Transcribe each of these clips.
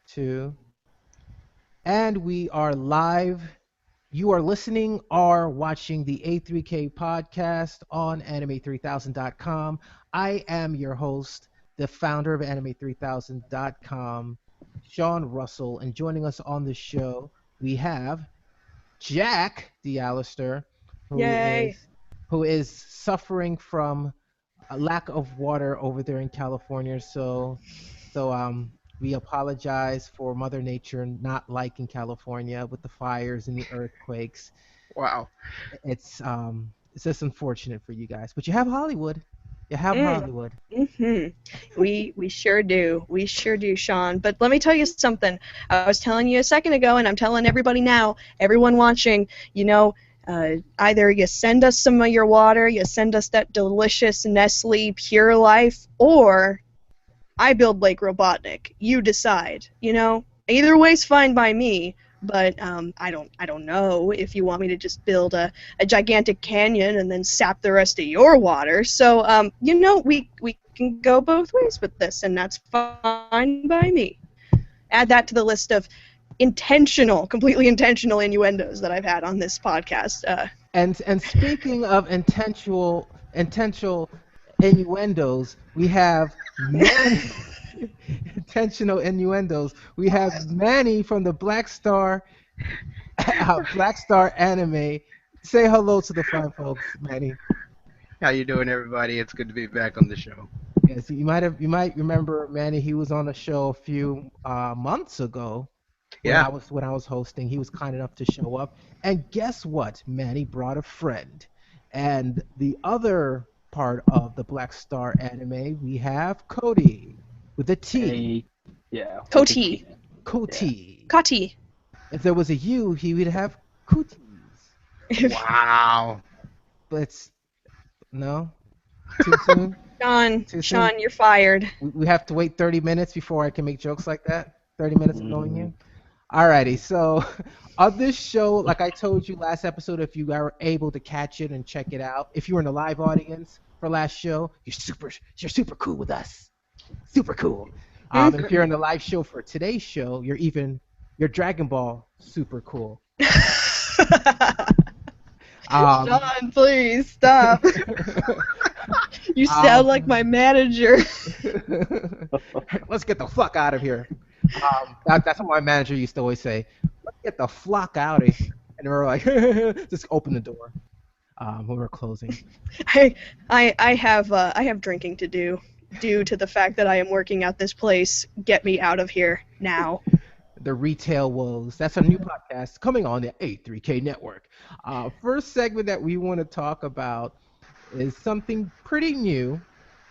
two, and we are live. You are listening or watching the A3K podcast on anime3000.com. I am your host, the founder of anime3000.com, Sean Russell, and joining us on the show, we have Jack the Allistar, who Yay. is who is suffering from a lack of water over there in California. So we apologize for Mother Nature not liking California with the fires and the earthquakes. Wow. It's just unfortunate for you guys. But you have Hollywood. You have Mm. Hollywood. We sure do. We sure do, Sean. But let me tell you something. I was telling you a second ago, and I'm telling everybody now, everyone watching, either you send us some of your water, you send us that delicious Nestle Pure Life, or I build Lake Robotnik. You decide. Either way's fine by me. But I don't know if you want me to just build a gigantic canyon and then sap the rest of your water. So we can go both ways with this, and that's fine by me. Add that to the list of completely intentional innuendos that I've had on this podcast. And speaking of intentional innuendos, we have Manny. Intentional innuendos. We have Manny from the Black Star Anime. Say hello to the fine folks, Manny. How you doing, everybody? It's good to be back on the show. Yes, you might remember Manny. He was on a show a few months ago when Yeah. I was hosting. He was kind enough to show up, and guess what? Manny brought a friend. And the other part of the Black Star Anime, we have Cody with a T. Hey, yeah. Coty. Cody. Coty. If there was a U, he would have cooties. Wow. But no, too soon. Sean, Too soon? Sean, you're fired. We have to wait 30 minutes before I can make jokes like that. 30 minutes of knowing you. Alrighty, so on this show, like I told you last episode, if you are able to catch it and check it out, if you were in the live audience for last show, you're super cool with us. Super cool. If you're in the live show for today's show, you're Dragon Ball super cool. Sean, please stop. You sound like my manager. Let's get the fuck out of here. That's what my manager used to always say. Let's get the fuck out of here. And we were like, just open the door when we're closing. I have drinking to do due to the fact that I am working at this place. Get me out of here now. The Retail Woes. That's a new podcast coming on the A3K network. First segment that we want to talk about is something pretty new,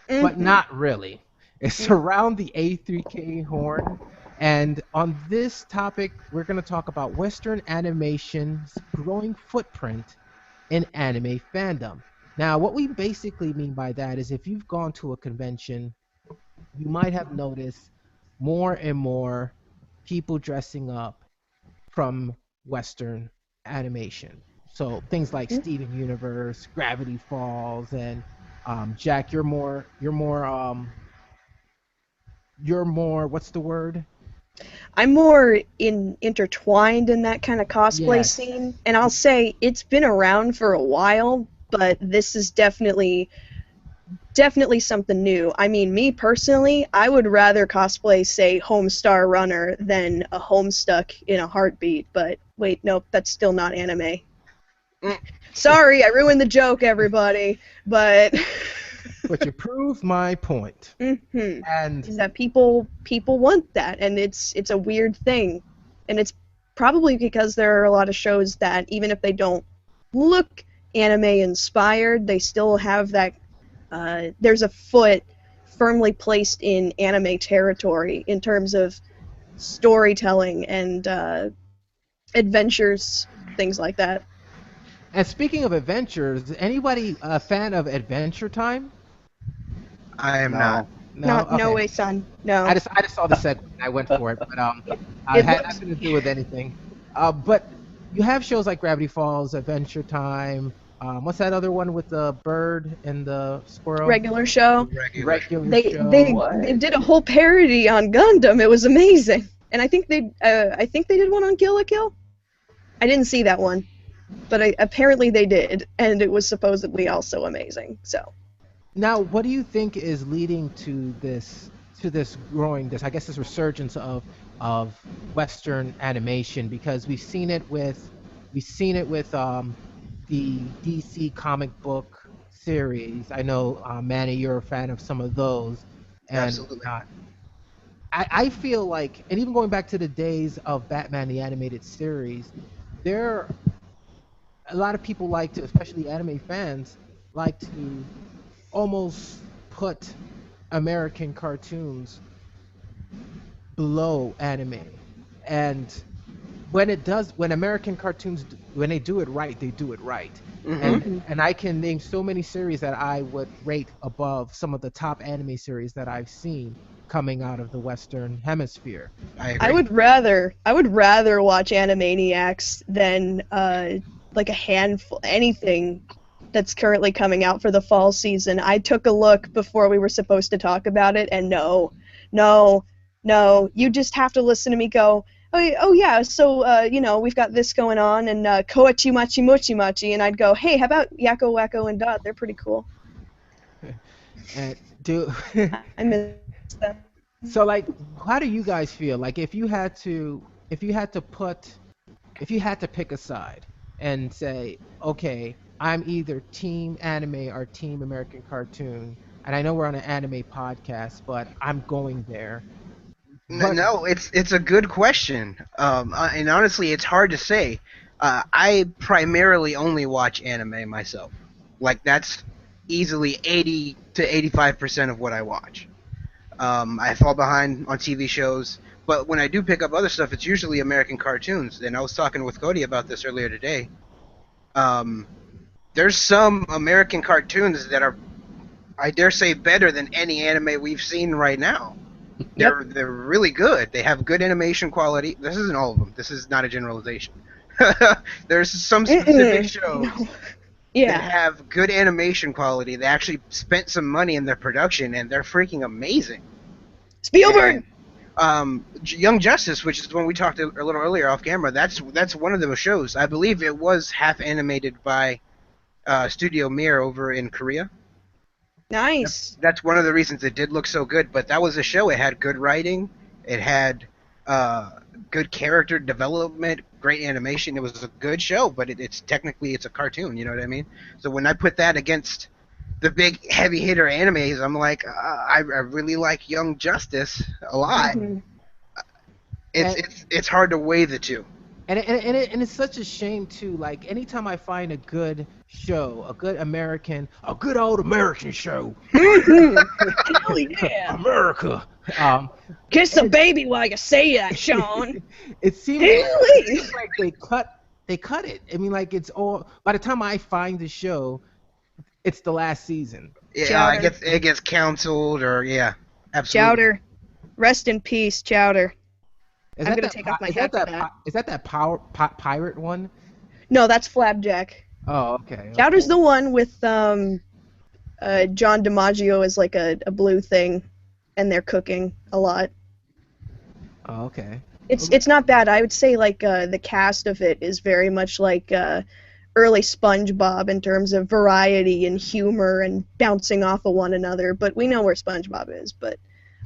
but not really. It's around the A3K horn. And on this topic, we're going to talk about Western animation's growing footprint in anime fandom. Now, what we basically mean by that is if you've gone to a convention, you might have noticed more and more people dressing up from Western animation. So things like Steven Universe, Gravity Falls, and Jack, you're more. What's the word? I'm more intertwined in that kind of cosplay Yes. scene, and I'll say it's been around for a while, but this is definitely something new. I mean, me personally, I would rather cosplay, say, Homestar Runner than a Homestuck in a Heartbeat, but wait, nope, that's still not anime. Sorry, I ruined the joke, everybody, but But you proved my point. And is that people want that, and it's a weird thing, and it's probably because there are a lot of shows that even if they don't look anime inspired, they still have that there's a foot firmly placed in anime territory in terms of storytelling and adventures, things like that. speaking of adventures, anybody a fan of Adventure Time? I am No. not. No, No okay. way, son. No. I just saw the segment and I went for it, but I It had looks- nothing to do with anything. But you have shows like Gravity Falls, Adventure Time. What's that other one with the bird and the squirrel? Regular show. Regular. Regular They show. they did a whole parody on Gundam. It was amazing. and I think they did one on Kill la Kill. I didn't see that one, but apparently they did, and it was supposedly also amazing. So. Now, what do you think is leading to this growing, this, I guess, this resurgence of Western animation? Because we've seen it with the DC comic book series. I know, Manny, you're a fan of some of those, and Absolutely. I feel like, and even going back to the days of Batman the animated series, there a lot of people like to, especially anime fans, like to almost put American cartoons below anime. And when American cartoons, when they do it right, they do it right. Hmm. And I can name so many series that I would rate above some of the top anime series that I've seen coming out of the Western Hemisphere. I I agree. would rather watch Animaniacs than like a handful anything that's currently coming out for the fall season. I took a look before we were supposed to talk about it, and no, no, you just have to listen to me go. Oh yeah, so we've got this going on, and Koachi Machi Mochi Machi, and I'd go, hey, how about Yakko Wacko and Dot? They're pretty cool. And do I miss them. so, like, how do you guys feel? Like, if you had to pick a side and say, okay, I'm either team anime or team American cartoon, and I know we're on an anime podcast, but I'm going there. What? No, it's a good question. And honestly, it's hard to say. I primarily only watch anime myself. Like that's easily 80 to 85% of what I watch. I fall behind on TV shows, but when I do pick up other stuff, it's usually American cartoons. And I was talking with Cody about this earlier today. Um, there's some American cartoons that are, I dare say, better than any anime we've seen right now. They're really good. They have good animation quality. This isn't all of them. This is not a generalization. There's some specific shows No. that Yeah. have good animation quality. They actually spent some money in their production, and they're freaking amazing. Spielberg. And Young Justice, which is the one we talked a little earlier off camera, that's one of those shows. I believe it was half animated by Studio Mir over in Korea. Nice. That's one of the reasons it did look so good. But that was a show. It had good writing. It had good character development, great animation. It was a good show, but it's technically it's a cartoon. You know what I mean? So when I put that against the big heavy hitter animes, I'm like, I really like Young Justice a lot. Mhm. And, It's hard to weigh the two. and it's such a shame too. Like, anytime I find a good show, a good old American show, Hell yeah. America. Kiss the baby while you say that, Sean. It seems Really? like they cut it. I mean, like, it's all, by the time I find the show, it's the last season. Yeah, Chowder. it gets canceled or yeah, absolutely. Chowder. Rest in peace, Chowder. Is I'm that gonna that take pi- off my is hat that for that that. pi- is that that pirate one? No, that's Flapjack. Oh, okay. Chowder's the one with John DiMaggio as like a blue thing, and they're cooking a lot. Oh, okay. It's not bad. I would say like the cast of it is very much like early SpongeBob in terms of variety and humor and bouncing off of one another. But we know where SpongeBob is. But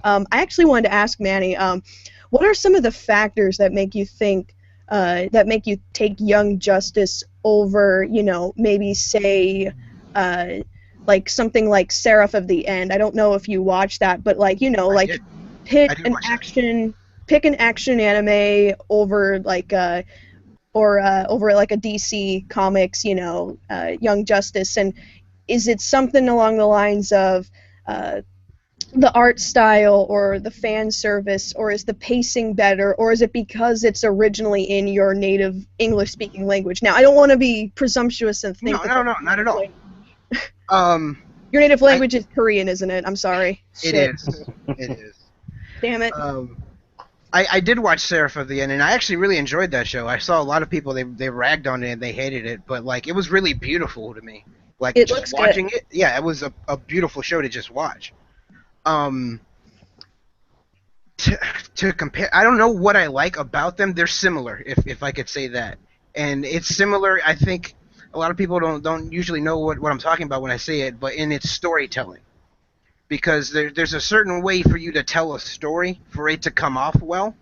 I actually wanted to ask Manny, what are some of the factors that make you think that make you take Young Justice over, maybe say like something like Seraph of the End? I don't know if you watch that, but like I like did. pick I did an watch that. action anime over like over like a DC Comics, Young Justice, and is it something along the lines of the art style or the fan service, or is the pacing better, or is it because it's originally in your native English speaking language? Now, I don't want to be presumptuous and think No, not at all. your native language is Korean, isn't it? I'm sorry. It Shit. is. It is. Damn it. I did watch Seraph of the End, and I actually really enjoyed that show. I saw a lot of people they ragged on it and they hated it, but like it was really beautiful to me. Like It just looks watching it, yeah, it was a beautiful show to just watch. to compare, I don't know what I like about them. They're similar, if I could say that. And it's similar. I think a lot of people don't usually know what I'm talking about when I say it, but in its storytelling, because there's a certain way for you to tell a story for it to come off well.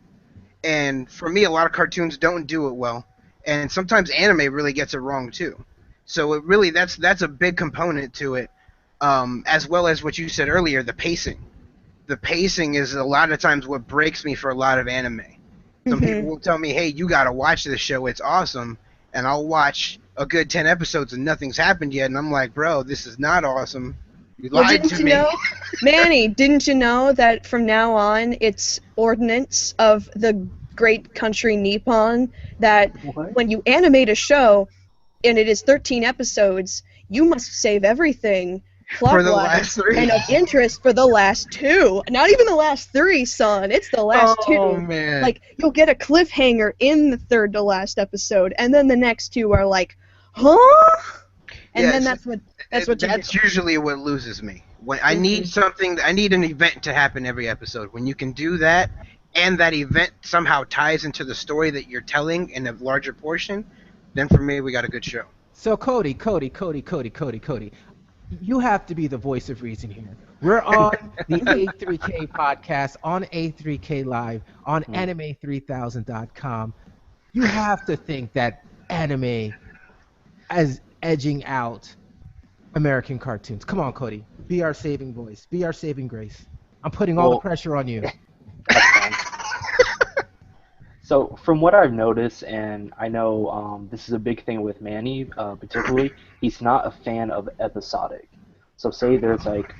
And for me, a lot of cartoons don't do it well, and sometimes anime really gets it wrong too. So it really that's a big component to it, as well as what you said earlier, the pacing. The pacing is a lot of times what breaks me for a lot of anime. Some people Mhm. will tell me, "Hey, you gotta watch this show. It's awesome," and I'll watch a good 10 episodes and nothing's happened yet, and I'm like, "Bro, this is not awesome. You Well, lied didn't to you me." know, Manny? Didn't you know that from now on it's ordinance of the great country Nippon that What? when you animate a show and it is 13 episodes, you must save everything For the last plot-wise three. and of interest for the last two. Not even the last three, son. It's the last Oh two. man. Like, you'll get a cliffhanger in the third to last episode, and then the next two are like, huh? And then Yes, that's what you do. that's usually what loses me. When I need Mhm. something, I need an event to happen every episode. When you can do that, and that event somehow ties into the story that you're telling in a larger portion, then for me, we got a good show. So Cody, you have to be the voice of reason here. We're on the A3K podcast, on A3K Live, on Hmm. anime3000.com. You have to think that anime is edging out American cartoons. Come on, Cody. Be our saving voice. Be our saving grace. I'm putting all the Well, pressure on you. that's fine. So from what I've noticed, and I know this is a big thing with Manny, particularly, he's not a fan of episodic. So say there's like,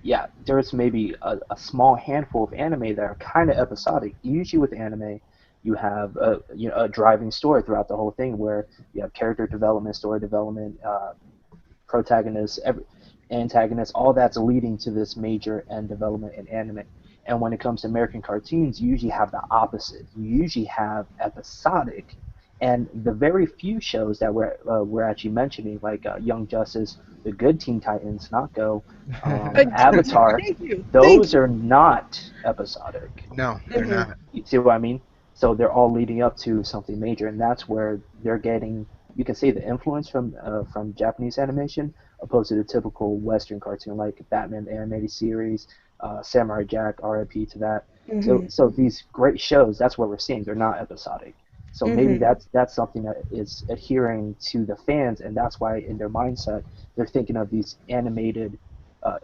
yeah, there's maybe a small handful of anime that are kind of episodic. Usually with anime, you have a driving story throughout the whole thing where you have character development, story development, protagonist, antagonist, all that's leading to this major end development in anime. And when it comes to American cartoons, you usually have the opposite. You usually have episodic, and the very few shows that we're actually mentioning, like Young Justice, The Good Teen Titans, not Go, Avatar, Thank you. Thank those you. are not episodic. No, they're Mhm. not. You see what I mean? So they're all leading up to something major, and that's where they're getting, you can say, the influence from Japanese animation, opposed to the typical Western cartoon like Batman the animated series, Samurai Jack, RIP to that. So Mhm. so these great shows, that's what we're seeing. They're not episodic. So maybe Mhm. that's something that is adhering to the fans, and that's why in their mindset they're thinking of these animated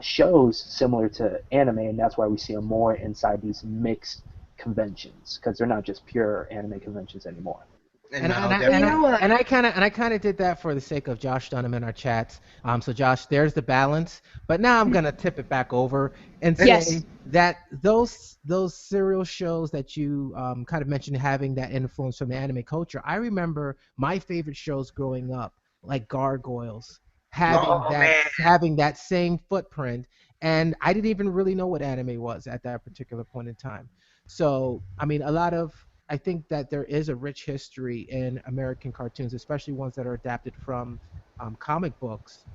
shows similar to anime, and that's why we see them more inside these mixed conventions because they're not just pure anime conventions anymore. And And and no, I Well, and you definitely. I know what? and I kind of did that for the sake of Josh Dunham in our chats. So Josh, there's the balance. But now I'm gonna tip it back over and Yes. say that those serial shows that you kind of mentioned having that influence from the anime culture. I remember my favorite shows growing up, like Gargoyles, Oh man. having that same footprint, and I didn't even really know what anime was at that particular point in time. So I mean, I think that there is a rich history in American cartoons, especially ones that are adapted from comic books.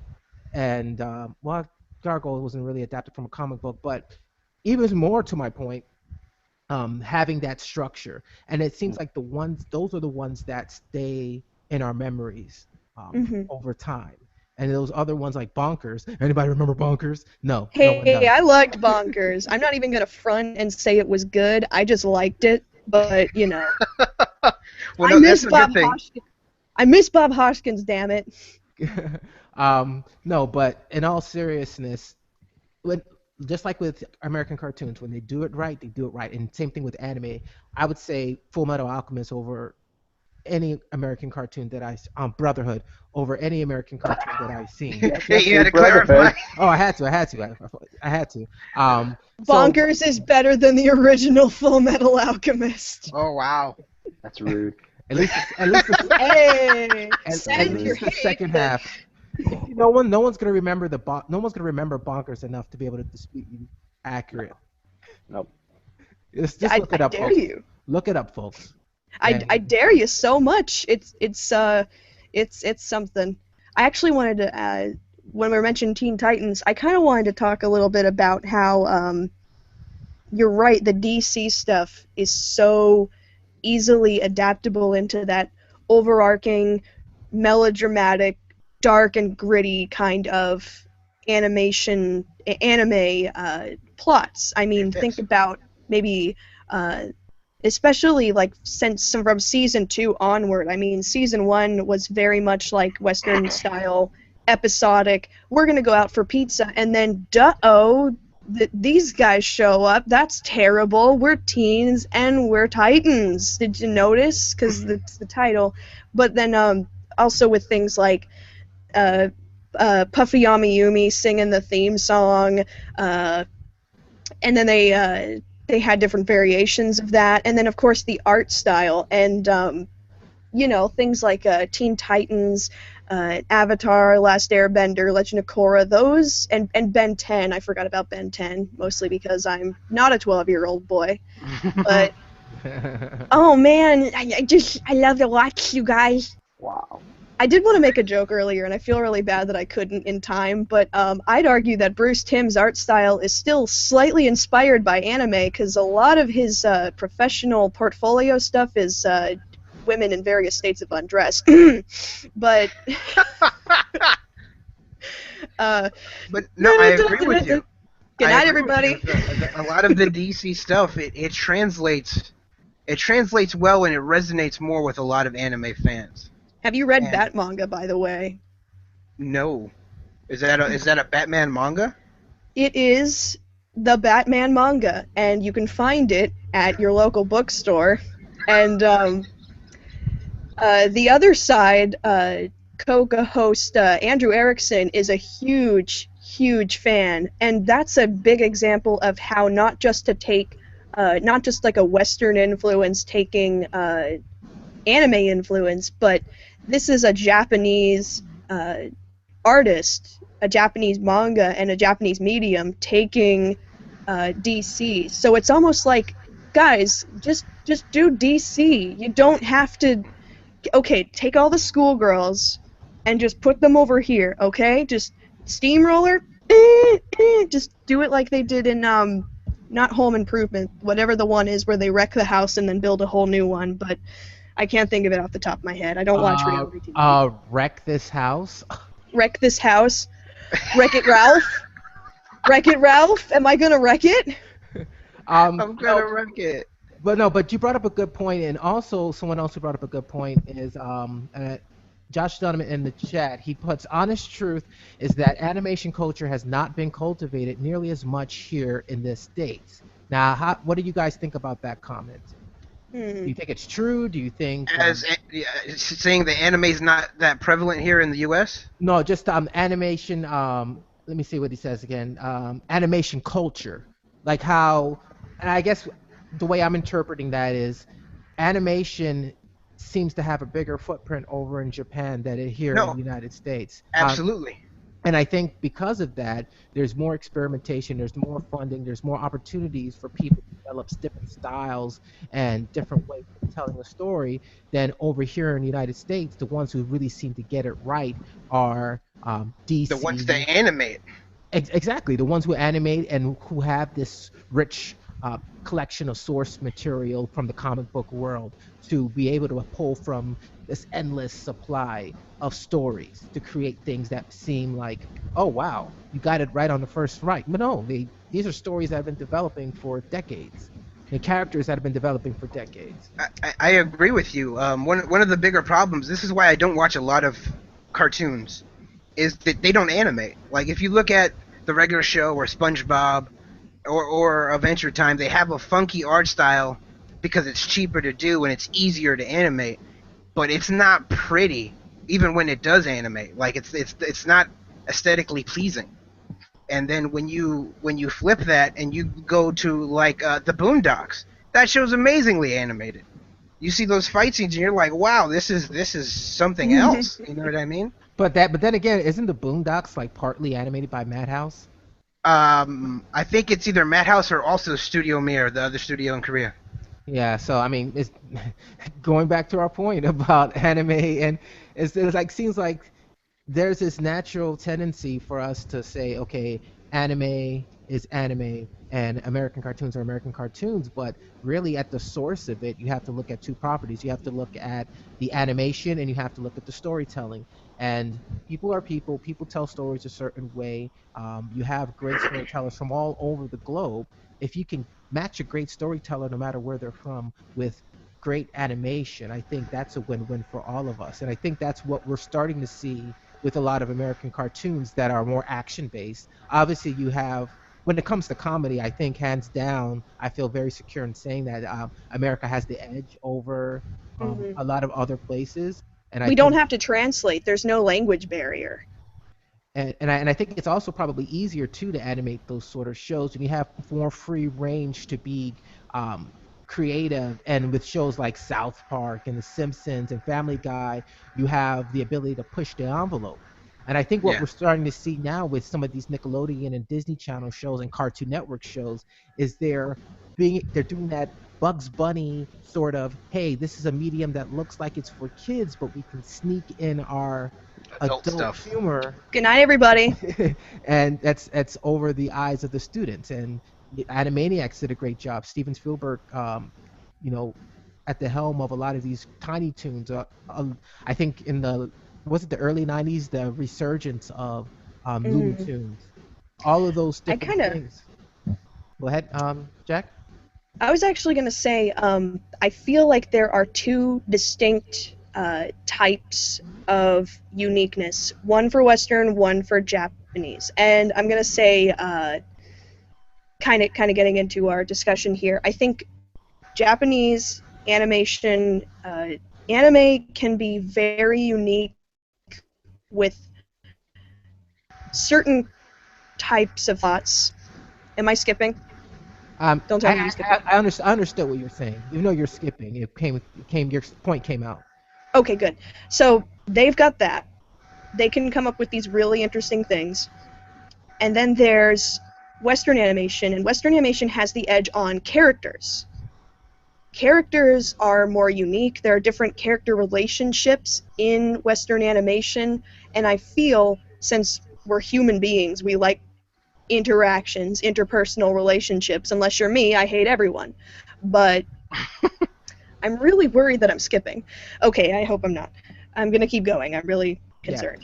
And well, Gargoyle wasn't really adapted from a comic book, but even more to my point, having that structure. And it seems like those are the ones that stay in our memories Mhm. over time. And those other ones like Bonkers. Anybody remember Bonkers? No, no one Hey, does. I liked Bonkers. I'm not even gonna front and say it was good. I just liked it. But Well, I no, that's miss a Bob good thing. Hoskins. I miss Bob Hoskins. Damn it. No, but in all seriousness, when just like with American cartoons, when they do it right, they do it right. And same thing with anime. I would say Full Metal Alchemist over any American cartoon Brotherhood over any American cartoon that I've seen. Yes, Hey, yes, you say had to clarify. Brotherhood. Oh, I had to. So Bonkers is better than the original Full Metal Alchemist. Oh wow. That's rude. Hey, at send your least the hate. second half. No one's gonna remember no one's gonna remember Bonkers enough to be able to dispute you No, accurate. nope. Just look I it up, dare folks. you. Look it up, folks. I And dare you so much. It's something. I actually wanted to when we mentioned Teen Titans, I kind of wanted to talk a little bit about how you're right. The DC stuff is so easily adaptable into that overarching, melodramatic, dark and gritty kind of anime plots. I mean, think Yes. about maybe, uh, especially like since from season 2 onward. I mean, season 1 was very much like Western style, episodic. We're gonna go out for pizza, and then these guys show up. That's terrible. We're teens and we're titans. Did you notice? Because it's the title. But then also with things like uh, Puffy Yumi singing the theme song, uh, and then they had different variations of that, and then of course the art style, and things like Teen Titans, Avatar, Last Airbender, Legend of Korra, those, and Ben 10. I forgot about Ben 10, mostly because I'm not a 12-year-old boy. But, oh man, I love to watch you guys. Wow. I did want to make a joke earlier, and I feel really bad that I couldn't in time, but I'd argue that Bruce Timm's art style is still slightly inspired by anime, because a lot of his professional portfolio stuff is women in various states of undress. But But no, I agree with you. Good I night, agree with everybody. you. A lot of the DC stuff, it translates well, and it resonates more with a lot of anime fans. Have you read And Bat manga, by the way? no, is that a Batman manga? It is the Batman manga, and you can find it at your local bookstore. And the other side, Koga host Andrew Erickson is a huge, huge fan, and that's a big example of how not just like a Western influence taking anime influence, but this is a Japanese artist, a Japanese manga, and a Japanese medium taking DC. So it's almost like, guys, just do DC. You don't have to. Okay, take all the schoolgirls and just put them over here. Okay, just steamroller. Just do it like they did in not Home Improvement, whatever the one is where they wreck the house and then build a whole new one. But I can't think of it off the top of my head. I don't watch reality TV. Wreck this house. Wreck this house. Wreck it, Ralph. Wreck it, Ralph. Am I gonna wreck it? I'm gonna wreck it. But you brought up a good point, and also someone else who brought up a good point is Josh Donovan in the chat. He puts, honest truth is that animation culture has not been cultivated nearly as much here in the States. Now, what do you guys think about that comment? Do you think it's true? Do you think Saying the anime is not that prevalent here in the U.S.? No, just animation. Let me see what he says again. Animation culture, like how, and I guess the way I'm interpreting that is, animation seems to have a bigger footprint over in Japan than it here in the United States. Absolutely. And I think because of that, there's more experimentation, there's more funding, there's more opportunities for people to develop different styles and different ways of telling a story than over here in the United States. The ones who really seem to get it right are DC. The ones that animate. Exactly, the ones who animate and who have this rich collection of source material from the comic book world to be able to pull from this endless supply of stories to create things that seem like, oh wow, you got it right on the first right. But no, these are stories that have been developing for decades, and characters that have been developing for decades. I agree with you. One of the bigger problems, this is why I don't watch a lot of cartoons, is that they don't animate. Like if you look at the regular show or SpongeBob or Adventure Time, they have a funky art style because it's cheaper to do and it's easier to animate, but it's not pretty even when it does animate. Like it's not aesthetically pleasing. And then when you flip that and you go to like the Boondocks, that show's amazingly animated. You see those fight scenes and you're like, wow, this is something else. You know what I mean? But then again, isn't the Boondocks like partly animated by Madhouse? I think it's either Madhouse or also Studio Mir, the other studio in Korea. Yeah, so I mean, it's going back to our point about anime, and it's like seems like there's this natural tendency for us to say, okay, anime is anime, and American cartoons are American cartoons, but really at the source of it, you have to look at two properties. You have to look at the animation and you have to look at the storytelling. And people are people. People tell stories a certain way. You have great storytellers from all over the globe. If you can match a great storyteller, no matter where they're from, with great animation, I think that's a win-win for all of us. And I think that's what we're starting to see with a lot of American cartoons that are more action-based. Obviously, you have when it comes to comedy, I think hands down, I feel very secure in saying that America has the edge over Hmm. a lot of other places. And I We don't think have to translate. There's no language barrier. and I think it's also probably easier too to animate those sort of shows, and you have more free range to be um, creative. And with shows like South Park and The Simpsons and Family Guy, you have the ability to push the envelope. And I think what Yeah. we're starting to see now with some of these Nickelodeon and Disney Channel shows and Cartoon Network shows is they're doing that Bugs Bunny sort of, hey, this is a medium that looks like it's for kids, but we can sneak in our Adult adult stuff. humor Good night, everybody. and that's over the eyes of the students. And the Animaniacs did a great job. Steven Spielberg, you know, at the helm of a lot of these Tiny Toons. I think in the was it the early '90s, the resurgence of Looney Mm. Tunes, all of those I different kind of, things. Go ahead, Jack. I was actually going to say, I feel like there are two distinct types of uniqueness. One for Western, one for Japanese. And I'm going to say, kind of getting into our discussion here. I think Japanese animation, anime can be very unique with certain types of thoughts. Am I skipping? Don't tell me I'm skipping. I understood what you're saying. Even though you're skipping, your point came out. Okay, good. So they've got that. They can come up with these really interesting things. And then there's Western animation, and Western animation has the edge on characters. Characters are more unique. There are different character relationships in Western animation, and I feel since we're human beings, we like interactions, interpersonal relationships. Unless you're me, I hate everyone. But I'm really worried that I'm skipping. Okay, I hope I'm not. I'm going to keep going. I'm really Yeah. concerned.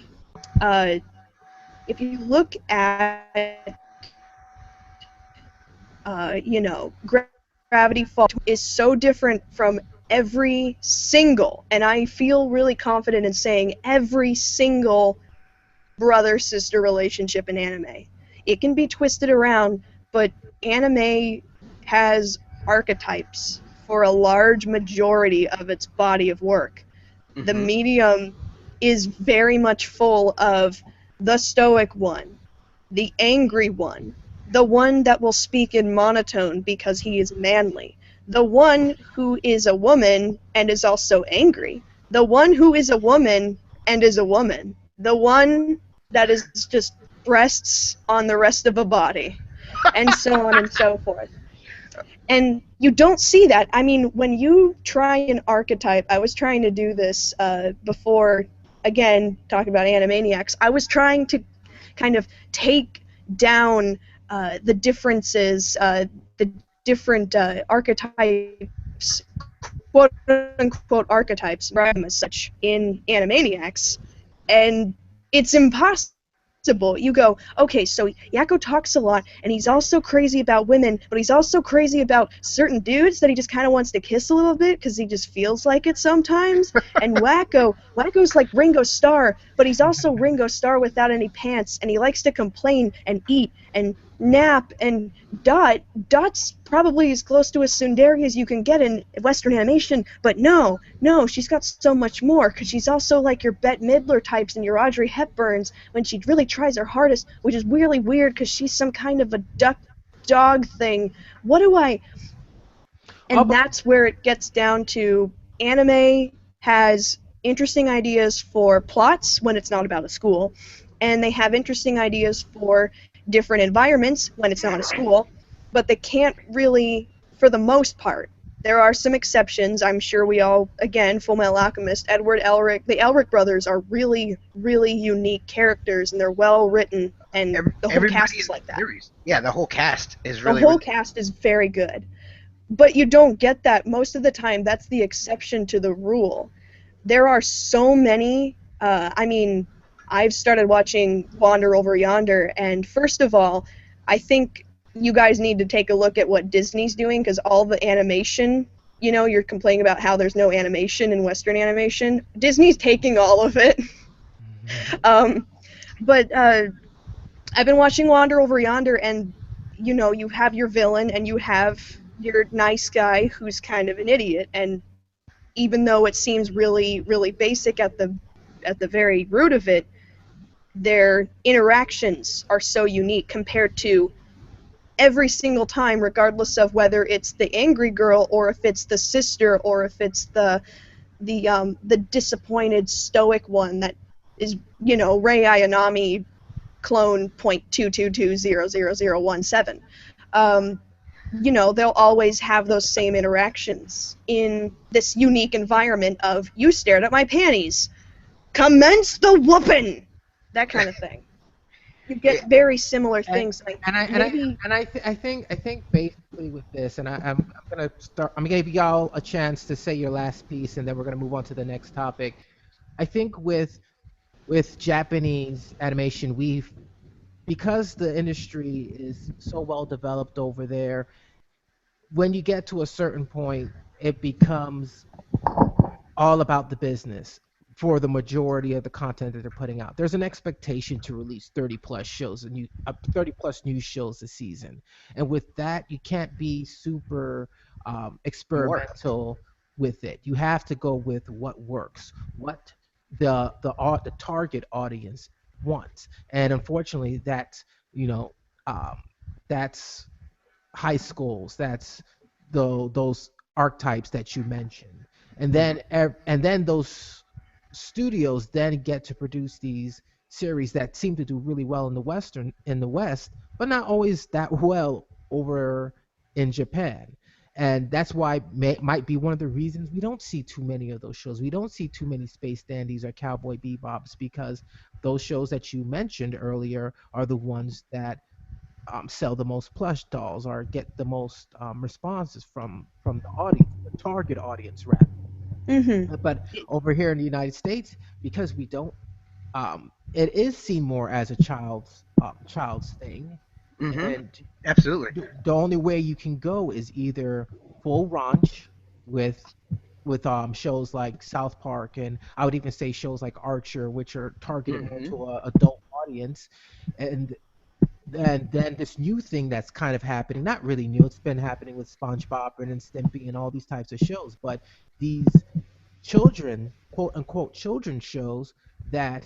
If you look at, Gravity Falls is so different from every single, and I feel really confident in saying every single brother-sister relationship in anime. It can be twisted around, but anime has archetypes for a large majority of its body of work. The Mhm. medium is very much full of the stoic one, the angry one, the one that will speak in monotone because he is manly, the one who is a woman and is also angry, the one who is a woman and is a woman, the one that is just breasts on the rest of a body, and so on and so forth. And you don't see that. I mean, when you try an archetype, I was trying to do this before, again, talking about Animaniacs, I was trying to kind of take down the differences, the different archetypes, quote unquote archetypes, right, as such, in Animaniacs, and it's impossible. You go, okay, so Yakko talks a lot, and he's also crazy about women, but he's also crazy about certain dudes that he just kind of wants to kiss a little bit because he just feels like it sometimes. And Wacko's like Ringo Starr, but he's also Ringo Starr without any pants, and he likes to complain and eat and nap. And Dot's probably as close to a tsundere as you can get in Western animation, but no, she's got so much more, because she's also like your Bette Midler types and your Audrey Hepburns when she really tries her hardest, which is really weird because she's some kind of a duck dog thing. What do I... Oh, And but that's where it gets down to anime has interesting ideas for plots when it's not about a school, and they have interesting ideas for different environments when it's not a school, but they can't really, for the most part, There are some exceptions. I'm sure we all, again, Full Metal Alchemist, Edward Elric, the Elric brothers are really, really unique characters, and they're well written, and the whole Everybody cast in is like the that. series. Yeah, the whole cast is The really, whole really. cast is very good. But you don't get that most of the time. That's the exception to the rule. There are so many. I mean, I've started watching Wander Over Yonder, and first of all, I think you guys need to take a look at what Disney's doing because all the animation. You're complaining about how there's no animation in Western animation. Disney's taking all of it. um, but I've been watching Wander Over Yonder, and you have your villain and you have your nice guy who's kind of an idiot, and even though it seems really, really basic at the very root of it, their interactions are so unique compared to every single time, regardless of whether it's the angry girl or if it's the sister or if it's the disappointed stoic one that is Rei Ayanami clone 0.222000017. Um, they'll always have those same interactions in this unique environment of you stared at my panties, commence the whooping, that kind of thing. You Yeah, get very similar And things. Like and I and I maybe and I think basically with this, and I'm gonna start. I'm gonna give y'all a chance to say your last piece, and then we're gonna move on to the next topic. I think with Japanese animation, we've because the industry is so well developed over there. When you get to a certain point, it becomes all about the business for the majority of the content that they're putting out. There's an expectation to release 30 plus shows and 30 plus news shows a season. And with that, you can't be super more. experimental with it. You have to go with what works, what the target audience wants. And unfortunately, you know um, that's high schools. That's those archetypes that you mentioned, and then those studios then get to produce these series that seem to do really well in the West, but not always that well over in Japan. And that's why might be one of the reasons we don't see too many of those shows. We don't see too many Space Dandies or Cowboy Bebops because those shows that you mentioned earlier are the ones that sell the most plush dolls or get the most responses from the audience, the target audience, rather. hmm But over here in the United States, because we don't, it is seen more as a child's thing, Hmm. and Absolutely. the only way you can go is either full raunch with shows like South Park, and I would even say shows like Archer, which are targeted more Hmm. to a adult audience, and then this new thing that's kind of happening, not really new, it's been happening with SpongeBob and Stimpy and all these types of shows, but these children, quote unquote, children shows that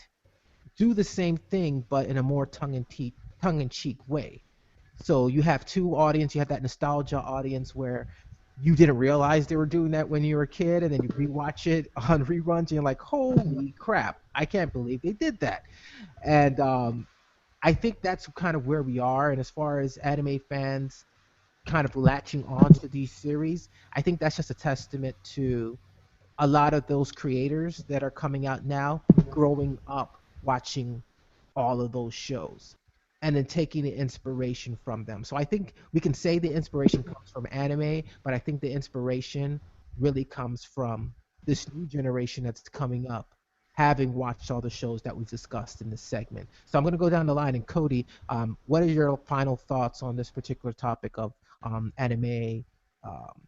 do the same thing but in a more tongue in cheek way. So you have two audience, you have that nostalgia audience where you didn't realize they were doing that when you were a kid, and then you rewatch it on reruns and you're like, holy crap, I can't believe they did that. And I think that's kind of where we are. And as far as anime fans kind of latching on to these series, I think that's just a testament to a lot of those creators that are coming out now growing up watching all of those shows and then taking the inspiration from them. So I think we can say the inspiration comes from anime, but I think the inspiration really comes from this new generation that's coming up, having watched all the shows that we've discussed in this segment. So I'm going to go down the line. And Cody, what are your final thoughts on this particular topic of anime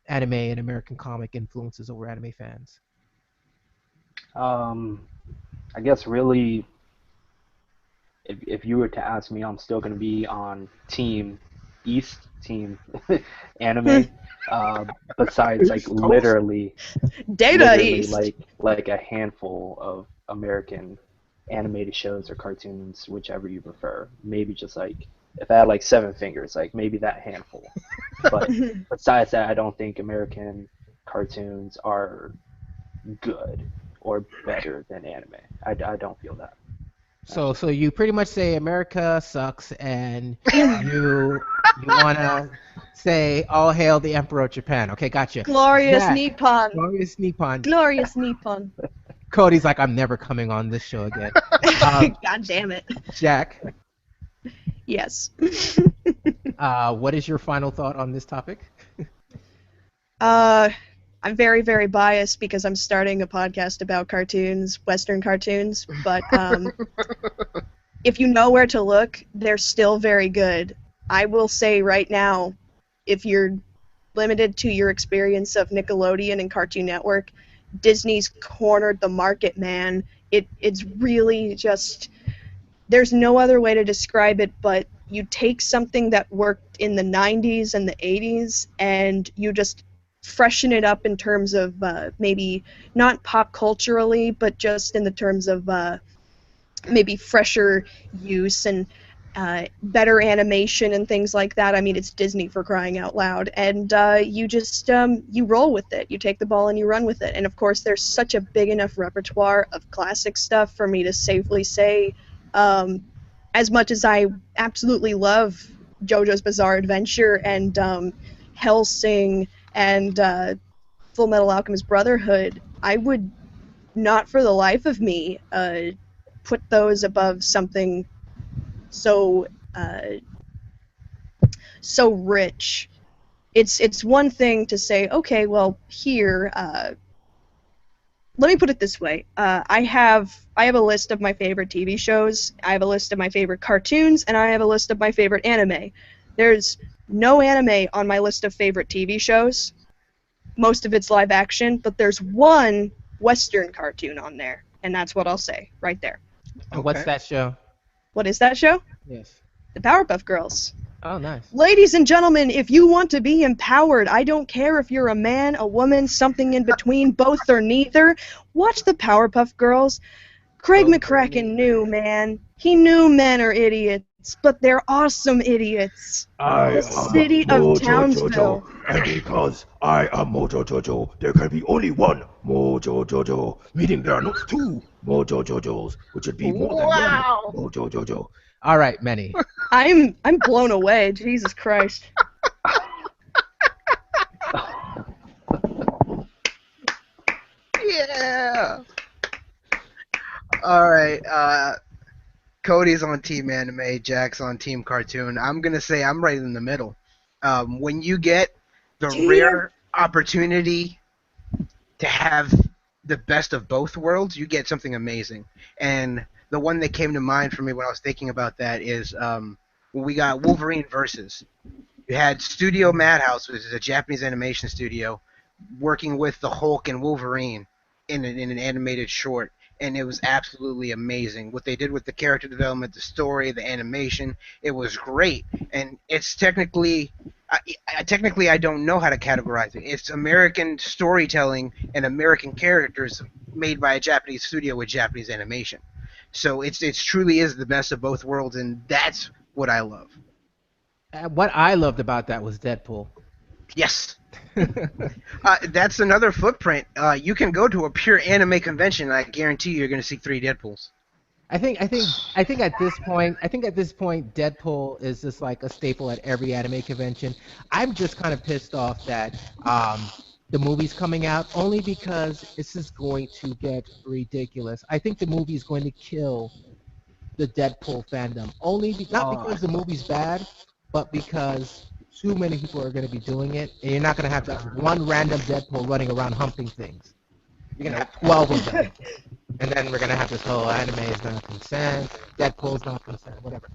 and American comic influences over anime fans? Um, I guess really, if you were to ask me, I'm still going to be on Team East, Team Anime. Uh, besides, like East Coast. Data literally, East. like a handful of American animated shows or cartoons, whichever you prefer. Maybe just like if I had like seven fingers, like maybe that handful. But besides that, I don't think American cartoons are good or better than anime. I don't feel that. So you pretty much say America sucks, and you wanna say all hail the Emperor of Japan. Okay, gotcha. Glorious Jack, Nippon. glorious Nippon. Glorious Nippon. Cody's like, I'm never coming on this show again. Um, God damn it. Jack, Yes. what is your final thought on this topic? I'm very, very biased because I'm starting a podcast about cartoons, Western cartoons, but if you know where to look, they're still very good. I will say right now, if you're limited to your experience of Nickelodeon and Cartoon Network, Disney's cornered the market, man. It's really just, there's no other way to describe it, but you take something that worked in the 90s and the 80s and you just freshen it up in terms of maybe not pop culturally, but just in the terms of maybe fresher use and better animation and things like that. I mean, it's Disney, for crying out loud. And you just, you roll with it. You take the ball and you run with it. And of course, there's such a big enough repertoire of classic stuff for me to safely say, as much as I absolutely love JoJo's Bizarre Adventure and Hellsing and Full Metal Alchemist Brotherhood, I would not for the life of me put those above something so so rich. It's one thing to say, okay, well, here, let me put it this way. I have a list of my favorite TV shows, I have a list of my favorite cartoons, and I have a list of my favorite anime. There's no anime on my list of favorite TV shows. Most of it's live action, but there's one Western cartoon on there, and that's what I'll say right there. What's that show? What is that show? Yes. The Powerpuff Girls. Oh, nice. Ladies and gentlemen, if you want to be empowered, I don't care if you're a man, a woman, something in between, both or neither, watch the Powerpuff Girls. Craig McCracken knew, man. He knew men are idiots, but they're awesome idiots. The city of Townsville. And because I am Mojo Jojo, there can be only one Mojo Jojo, meaning there are not two Mojo Jojos, which would be more than Wow. one Mojo Jojo. All right, Manny. I'm blown away. Jesus Christ. Yeah. All right. Cody's on Team Anime. Jack's on Team Cartoon. I'm gonna say I'm right in the middle. When you get the rare opportunity to have the best of both worlds, you get something amazing. And the one that came to mind for me when I was thinking about that is when we got Wolverine Versus. You had Studio Madhouse, which is a Japanese animation studio, working with the Hulk and Wolverine in an animated short, and it was absolutely amazing. What they did with the character development, the story, the animation, it was great. And it's technically I don't know how to categorize it. It's American storytelling and American characters made by a Japanese studio with Japanese animation. So it truly is the best of both worlds, and that's what I love. What I loved about that was Deadpool. Yes. That's another footprint. You can go to a pure anime convention, and I guarantee you're going to see 3 Deadpools. I think at this point, Deadpool is just like a staple at every anime convention. I'm just kind of pissed off that the movie's coming out only because it's just going to get ridiculous. I think the movie's going to kill the Deadpool fandom. Not because the movie's bad, but because too many people are going to be doing it, and you're not going to have just one random Deadpool running around humping things. You're going to have 12 of them. And then we're going to have this whole anime is not consent, Deadpool's not consent, whatever.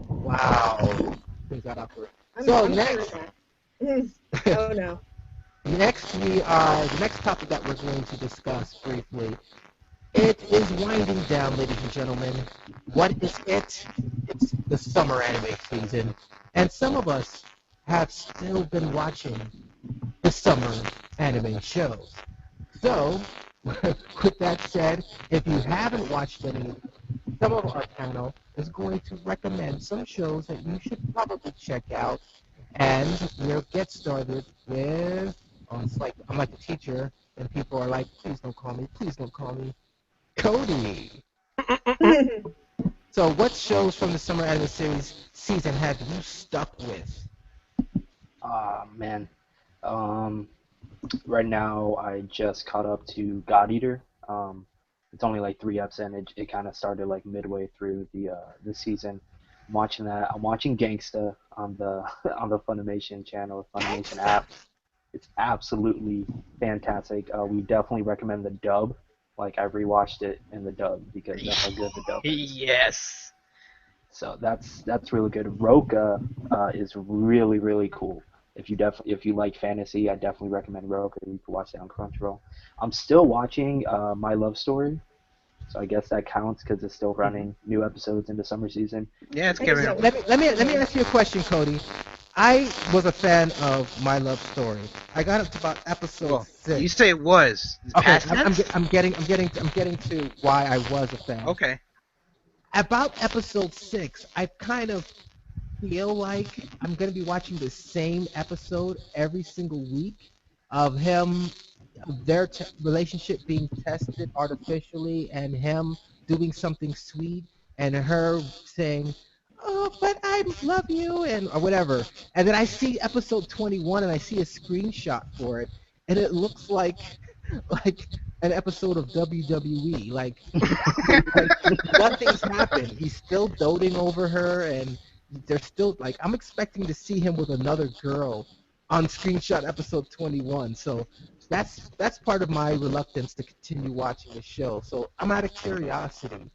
Wow. Things got up for it. So next... Oh no. the next topic that we're going to discuss briefly. It is winding down, ladies and gentlemen. What is it? It's the summer anime season. And some of us have still been watching the summer anime shows. So, with that said, if you haven't watched any, some of our panel is going to recommend some shows that you should probably check out. And we'll get started with, I'm like a teacher, and people are like, please don't call me, Cody. So, what shows from the summer anime series season have you stuck with? Ah, man. Um, right now, I just caught up to God Eater. It's only like 3 eps in. It kind of started like midway through the season. I'm watching that. I'm watching Gangsta on the on the Funimation channel, Funimation app. It's absolutely fantastic. We definitely recommend the dub. Like I rewatched it in the dub because of how good the dub is. Yes. So that's really good. Roka is really really cool. If you like fantasy, I definitely recommend Roka. You can watch that on Crunchyroll. I'm still watching My Love Story, so I guess that counts because it's still running new episodes in the summer season. Yeah, it's I guess giving. that was Let me ask you a question, Cody. I was a fan of My Love Story. I got up to about episode Well, you 6. say it was Okay, past tense. I'm getting to why I was a fan. Okay. About episode 6, I kind of feel like I'm gonna be watching the same episode every single week of him, their relationship being tested artificially, and him doing something sweet, and her saying, "Oh, but I love you," and or whatever. And then I see episode 21, and I see a screenshot for it, and it looks like like an episode of WWE. Like nothing's happened. He's still doting over her, and they're still like I'm expecting to see him with another girl on screenshot episode 21. So that's part of my reluctance to continue watching the show. So I'm out of curiosity.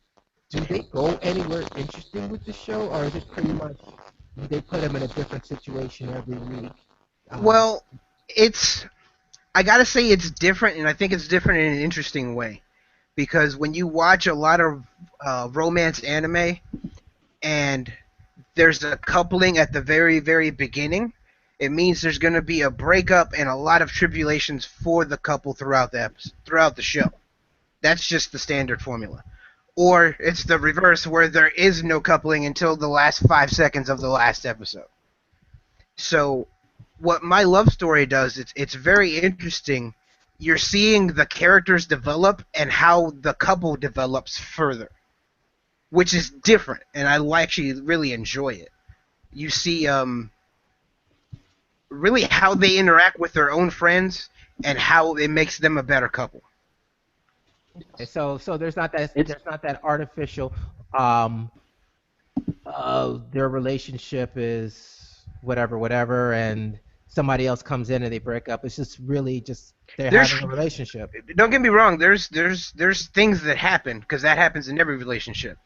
Do they go anywhere interesting with the show, or is it pretty much they put him in a different situation every week? Well, it's. I gotta say it's different, and I think it's different in an interesting way. Because when you watch a lot of romance anime, and there's a coupling at the very, very beginning, it means there's going to be a breakup and a lot of tribulations for the couple throughout throughout the show. That's just the standard formula. Or it's the reverse, where there is no coupling until the last 5 seconds of the last episode. So, what My Love Story does, it's very interesting. You're seeing the characters develop and how the couple develops further, which is different, and I actually really enjoy it. You see really how they interact with their own friends and how it makes them a better couple. So It's there's not that artificial um their relationship is whatever and somebody else comes in and they break up. It's just really just they're There's having a relationship. don't get me wrong. There's things that happen because that happens in every relationship.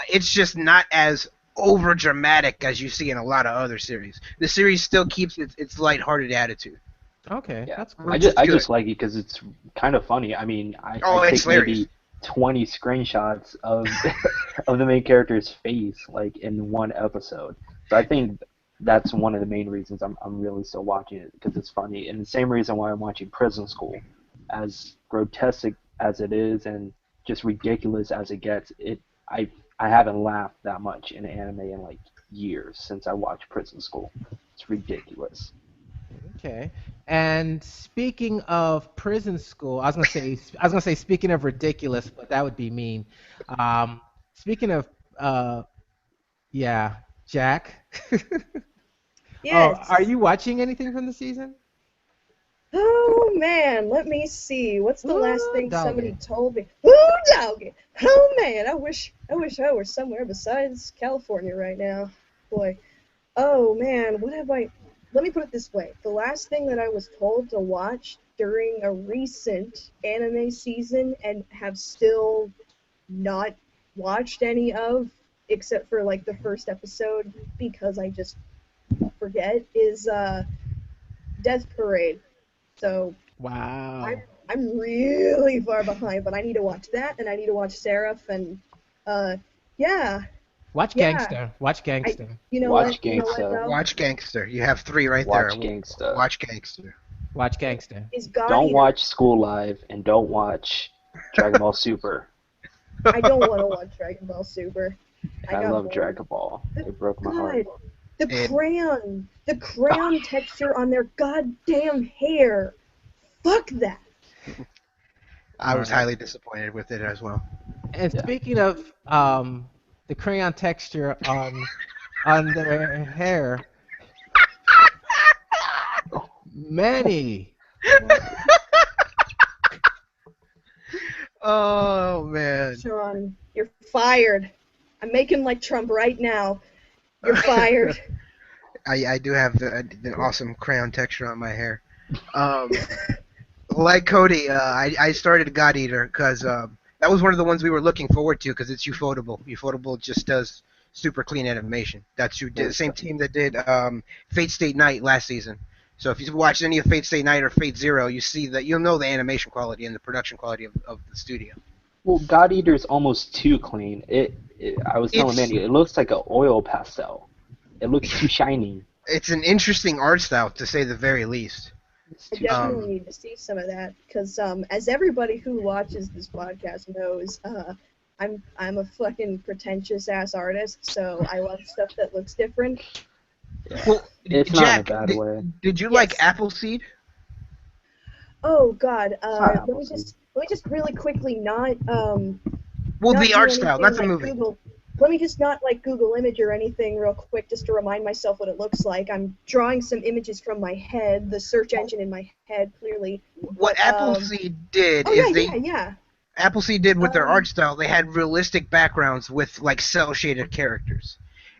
It's just not as over dramatic as you see in a lot of other series. The series still keeps its lighthearted attitude, Okay, Yeah, that's cool. which is I good. just like it because it's kind of funny. I mean, I Oh, it's take hilarious. maybe 20 screenshots of of the main character's face like in one episode. So I think that's one of the main reasons I'm really still watching it because it's funny, and the same reason why I'm watching Prison School, as grotesque as it is and just ridiculous as it gets. I haven't laughed that much in anime in like years since I watched Prison School. It's ridiculous. Okay. And speaking of prison school, I was gonna say speaking of ridiculous, but that would be mean. Speaking of uh yeah, Jack. Oh, are Yes. you watching anything from the season? Oh man, let me see. What's the last Ooh, thing somebody doggy. told me? Ooh, doggy. Oh man, I wish I were somewhere besides California right now. Boy. Oh man, what have I? Let me put it this way. The last thing that I was told to watch during a recent anime season and have still not watched any of, except for like the first episode because I just forget, is Death Parade. So I'm Wow. I'm really far behind, but I need to watch that, and I need to watch Seraph, and uh, yeah, Watch yeah. Gangster. Watch I, Gangster. Watch you know what Gangsta. though, Watch Gangster. You have three right there. Watch Gangsta. Watch Gangster. Watch Gangster. is God Don't Eater. watch School Live and don't watch Dragon Ball Super. I don't want to watch Dragon Ball Super. I I got love bored. Dragon Ball. It broke my heart. God, the And crayon texture on their goddamn hair. Fuck that. I All was right. highly disappointed with it as well. And Yeah. speaking of the crayon texture on their hair, Manny, Oh man. Sean, you're fired. I'm making like Trump right now. You're fired. I do have the awesome crayon texture on my hair. Um, like Cody, I started God Eater because that was one of the ones we were looking forward to because it's Ufotable. Ufotable just does super clean animation. That's who did the same team that did Fate Stay Night last season. So if you watched any of Fate Stay Night or Fate Zero, you see that you'll know the animation quality and the production quality of the studio. Well, God Eater is almost too clean. I was telling It's Manny, it looks like an oil pastel. It looks too shiny. it's an interesting art style to say the very least. It's I too definitely Um, need to see some of that because, as everybody who watches this podcast knows, I'm a fucking pretentious ass artist, so I love stuff that looks different. Yeah. well, It's not in a Jack, bad way. did you like Yes. Appleseed? Oh God, Not let me Appleseed. just really quickly not Well, not the do art style, anything not the like movie. Google. Let me just not like Google image or anything real quick just to remind myself what it looks like. I'm drawing some images from my head, the search engine in my head clearly. What But Appleseed did oh is yeah. Appleseed did with their art Um, style. They had realistic backgrounds with like cell shaded characters.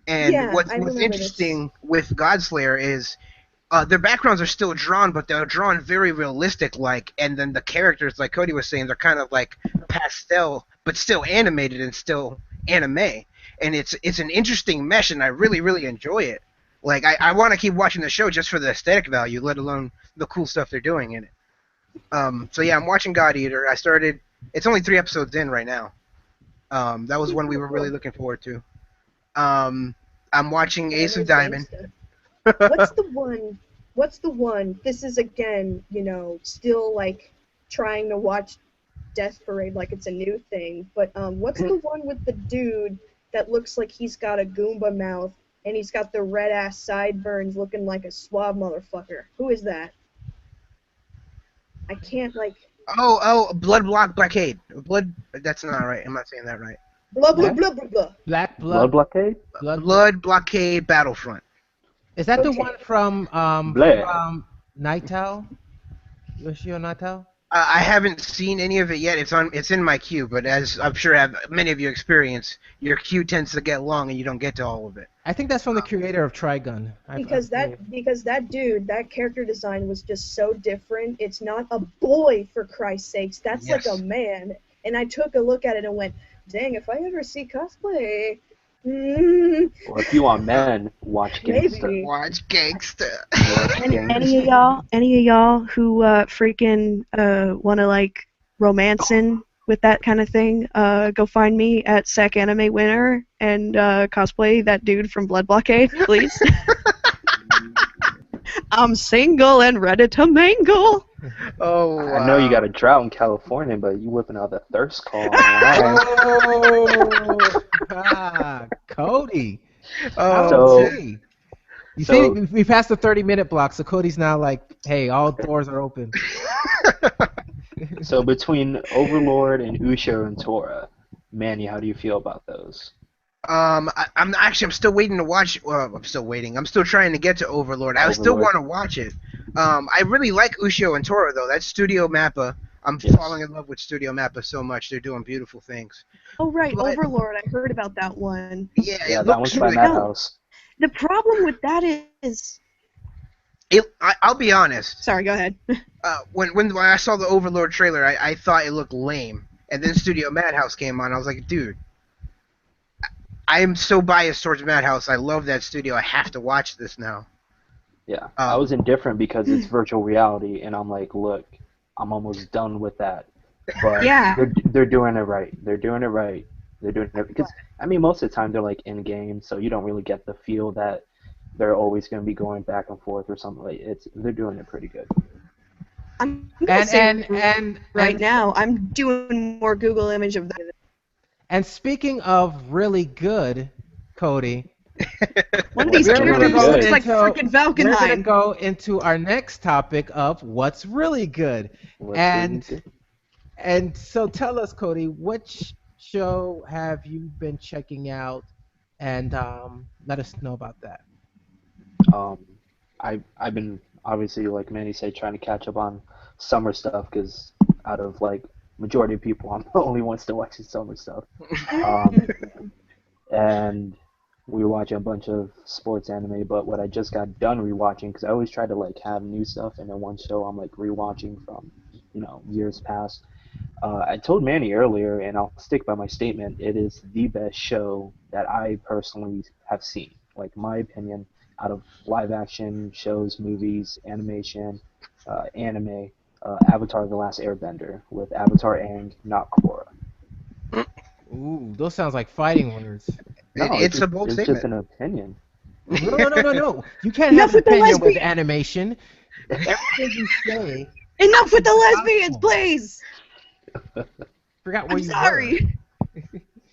And yeah, I what's remember this. interesting with Godslayer is their backgrounds are still drawn, but they're drawn very realistic like. And then the characters, like Cody was saying, they're kind of like pastel, but still animated and still anime. And it's an interesting mesh, and I really enjoy it. Like I want to keep watching the show just for the aesthetic value, let alone the cool stuff they're doing in it. So yeah, I'm watching God Eater. I started. It's only 3 episodes in right now. That was one we were really looking forward to. Um, I'm watching Ace of Anime Diamond. gangsta. What's the one? What's the one? This is again, still like trying to watch Death Parade like it's a new thing. But what's the one with the dude that looks like he's got a Goomba mouth and he's got the red ass sideburns, looking like a suave motherfucker? Who is that? I can't like Blood Block Blockade. Blood. That's not right. I'm not saying that right. blah blah Black blah blah blah. Black Blood blockade? Blood Blockade Battlefront. Is that the Okay. one from Bleh. Nightowl? Yoshio Nightowl? I haven't seen any of it yet. It's in my queue, but as I'm sure have many of you experience, your queue tends to get long and you don't get to all of it. I think that's from the creator of Trigun. Because that dude, that character design was just so different. It's not a boy, for Christ's sakes. That's Yes. like a man. And I took a look at it and went, dang, if I ever see cosplay, Or if you want men, watch Gangsta. maybe. Watch Gangsta. Watch Gangsta. Any of y'all who freaking want to like romancing with that kind of thing, go find me at Sac Anime Winter and cosplay that dude from Blood Blockade, please. I'm single and ready to mingle. Oh, I know you got a drought in California, but you whipping out the thirst call. Oh, Cody. Oh, So- see. You so- see, we passed the 30-minute block, so Cody's now like, hey, all doors are open. So between Overlord and Usho and Tora, Manny, how do you feel about those? I'm still waiting to watch. Well, I'm still waiting. I'm still trying to get to Overlord. I still Overlord. want to watch it. I really like Ushio and Tora though. That's Studio Mappa. I'm Yes. falling in love with Studio Mappa so much. They're doing beautiful things. Oh, right, But- Overlord. I heard about that one. Yeah, Yeah, it that looks one's by really Matt- good. Madhouse. The problem with that is... I'll be honest. Sorry, go ahead. When I saw the Overlord trailer, I thought it looked lame. And then Studio Madhouse came on. I was like, dude, I am so biased towards Madhouse. I love that studio. I have to watch this now. Yeah, I was indifferent because it's virtual reality, and I'm like, look, I'm almost done with that. But Yeah. they're doing it right. They're doing it right. They're doing it because I mean, most of the time they're like in game, so you don't really get the feel that they're always going to be going back and forth or something like they're doing it pretty good. I'm gonna say And right now, I'm doing more Google image of that. And speaking of really good, Cody, One of these We're characters really good. looks like freaking we're going to Valkenheim. go into our next topic of what's really good. What's And- really good? And so tell us, Cody, which show have you been checking out? And let us know about that. Um, I've been obviously like Manny said trying to catch up on summer stuff because out of like majority of people, I'm the only one still watching summer stuff. Um, and we were watching a bunch of sports anime. But what I just got done rewatching, because I always try to like have new stuff, and then one show I'm like rewatching from years past. I told Manny earlier, and I'll stick by my statement. It is the best show that I personally have seen. Like my opinion, out of live action shows, movies, animation, anime, Avatar: The Last Airbender with Avatar Aang, not Korra. Ooh, those sounds like fighting words. No, It's a bold it's just statement. an opinion. No, no, no, no, no. You can't have Enough an with the opinion with lesbian. animation. Everything you say. Enough with the lesbians, Gospel. please. Forgot where I'm you sorry.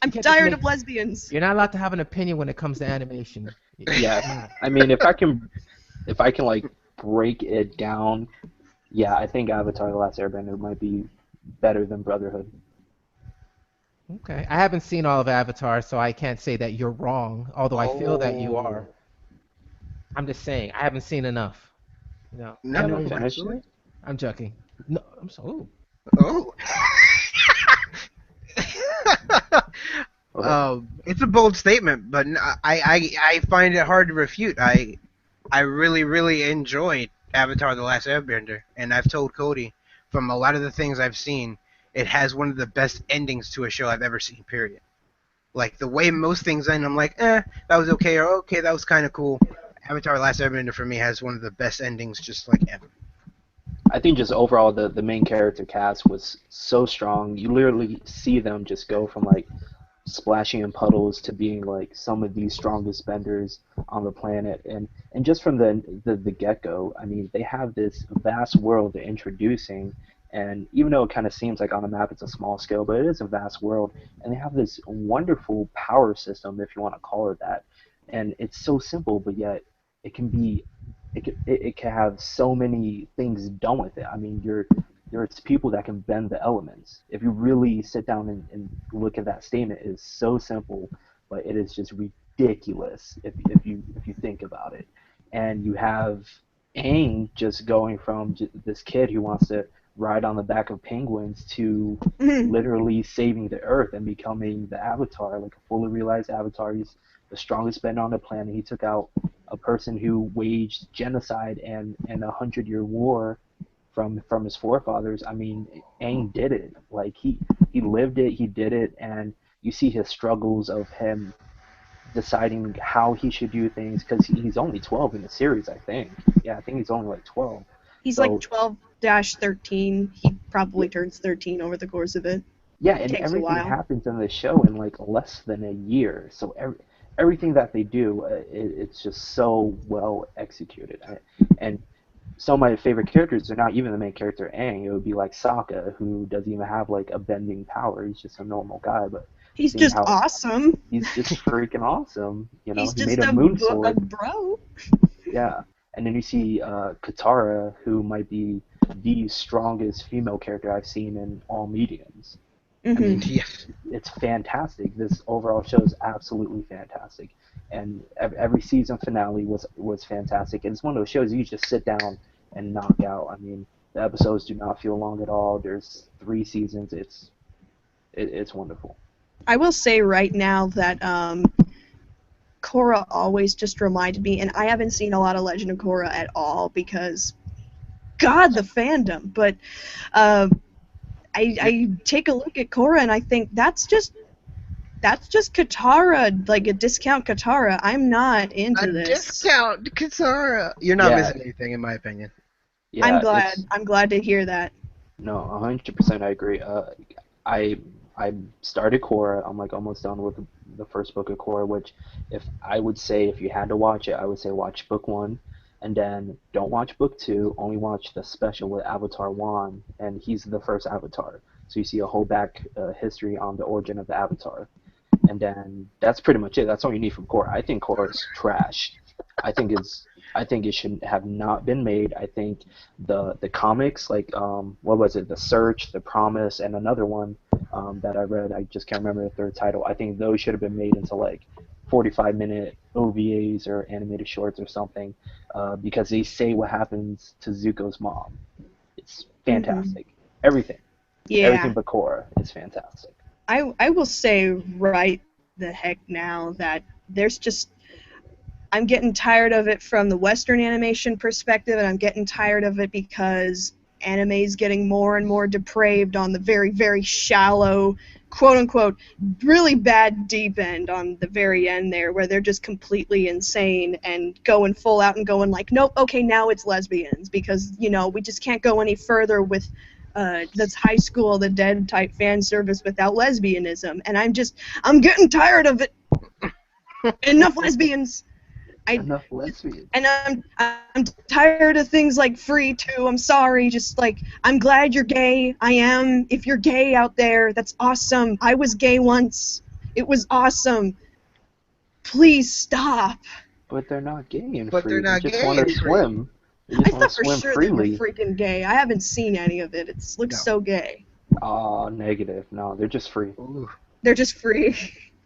I'm can't just tired make- of lesbians. You're not allowed to have an opinion when it comes to animation. Yeah, I mean, if I can like break it down, yeah, I think Avatar: The Last Airbender might be better than Brotherhood. Okay. I haven't seen all of Avatar, so I can't say that you're wrong, although I feel that you are. I'm just saying, I haven't seen enough. I No, know Haven't you. finished it? absolutely. I'm joking. No, I'm so. Ooh. Oh. Okay. It's a bold statement, but I find it hard to refute. I really, really enjoyed Avatar: The Last Airbender, and I've told Cody from a lot of the things I've seen, it has one of the best endings to a show I've ever seen. Period. Like the way most things end, I'm like, that was okay, or okay, that was kind of cool. Avatar: The Last Airbender for me has one of the best endings, just like ever. I think just overall the main character cast was so strong. You literally see them just go from like splashing in puddles to being like some of the strongest benders on the planet, and just from the get-go, I mean, they have this vast world they're introducing, and even though it kind of seems like on the map it's a small scale, but it is a vast world, and they have this wonderful power system, if you want to call it that, and it's so simple, but yet it can be it can have so many things done with it. I mean, there's people that can bend the elements. If you really sit down and look at that statement, it is so simple, but it is just ridiculous if you think about it. And you have Aang just going from this kid who wants to ride on the back of penguins to literally saving the earth and becoming the Avatar, like a fully realized Avatar. He's the strongest bender on the planet. He took out a person who waged genocide and 100-year war from his forefathers. I mean, Aang did it. Like he lived it, he did it, and you see his struggles of him deciding how he should do things because he's only 12 in the series, I think. Yeah, I think he's only like 12. He's So like 12-13. He probably turns 13 over the course of it. yeah, and Takes a everything while. happens in the show in like less than a year. So everything that they do, it's just so well executed. And some of my favorite characters are not even the main character, Aang. It would be like Sokka, who doesn't even have like a bending power. He's just a normal guy, but He's seeing just how awesome. he's just freaking awesome. He's He just made a a moon sword. bro. Yeah, and then you see Katara, who might be the strongest female character I've seen in all mediums. I mean, Yes. it's fantastic. This overall show is absolutely fantastic, and every season finale was fantastic. And it's one of those shows you just sit down and knock out. I mean, the episodes do not feel long at all. There's 3 seasons. It's wonderful. I will say right now that Korra always just reminded me, and I haven't seen a lot of Legend of Korra at all because, God, the fandom. But I take a look at Korra and I think that's just Katara, like a discount Katara. I'm not into A this. discount, Katara. You're not Yeah, missing anything, in my opinion. I'm yeah. glad. It's I'm glad to hear that. No, 100% I agree. I I started Korra. I'm like almost done with the first book of Korra, which if I would say if you had to watch it, I would say watch book one, and then don't watch book two. Only watch the special with Avatar One, and he's the first Avatar. So you see a whole back history on the origin of the Avatar, and then that's pretty much it. That's all you need from Korra. I think Korra is trash. I think it's I think it should have not been made. I think the comics like what was it, The Search, The Promise, and another one, that I read. I just can't remember the third title. I think those should have been made into like 45-minute OVAs or animated shorts or something, because they say what happens to Zuko's mom. It's Hmm. fantastic. Everything, Yeah. everything but Korra is fantastic. I will say right the heck now that there's just I'm getting tired of it from the Western animation perspective, and I'm getting tired of it because anime is getting more and more depraved on the very, very shallow, quote unquote, really bad deep end on the very end there, where they're just completely insane and going full out and going like, nope, okay, now it's lesbians because, we just can't go any further with this high school, the dead type fan service without lesbianism. And I'm getting tired of it. Enough lesbians. I Enough lesbians. and I'm tired of things like free too. I'm sorry, just like I'm glad you're gay. I am. If you're gay out there, that's awesome. I was gay once. It was awesome. Please stop. But they're not gay and But they're free. They not just gay want to and free. swim. They I just want thought to for swim sure they were freely. freaking gay. I haven't seen any of it. It looks No. so gay. Ah, negative. No, they're just free. Ooh. They're just free.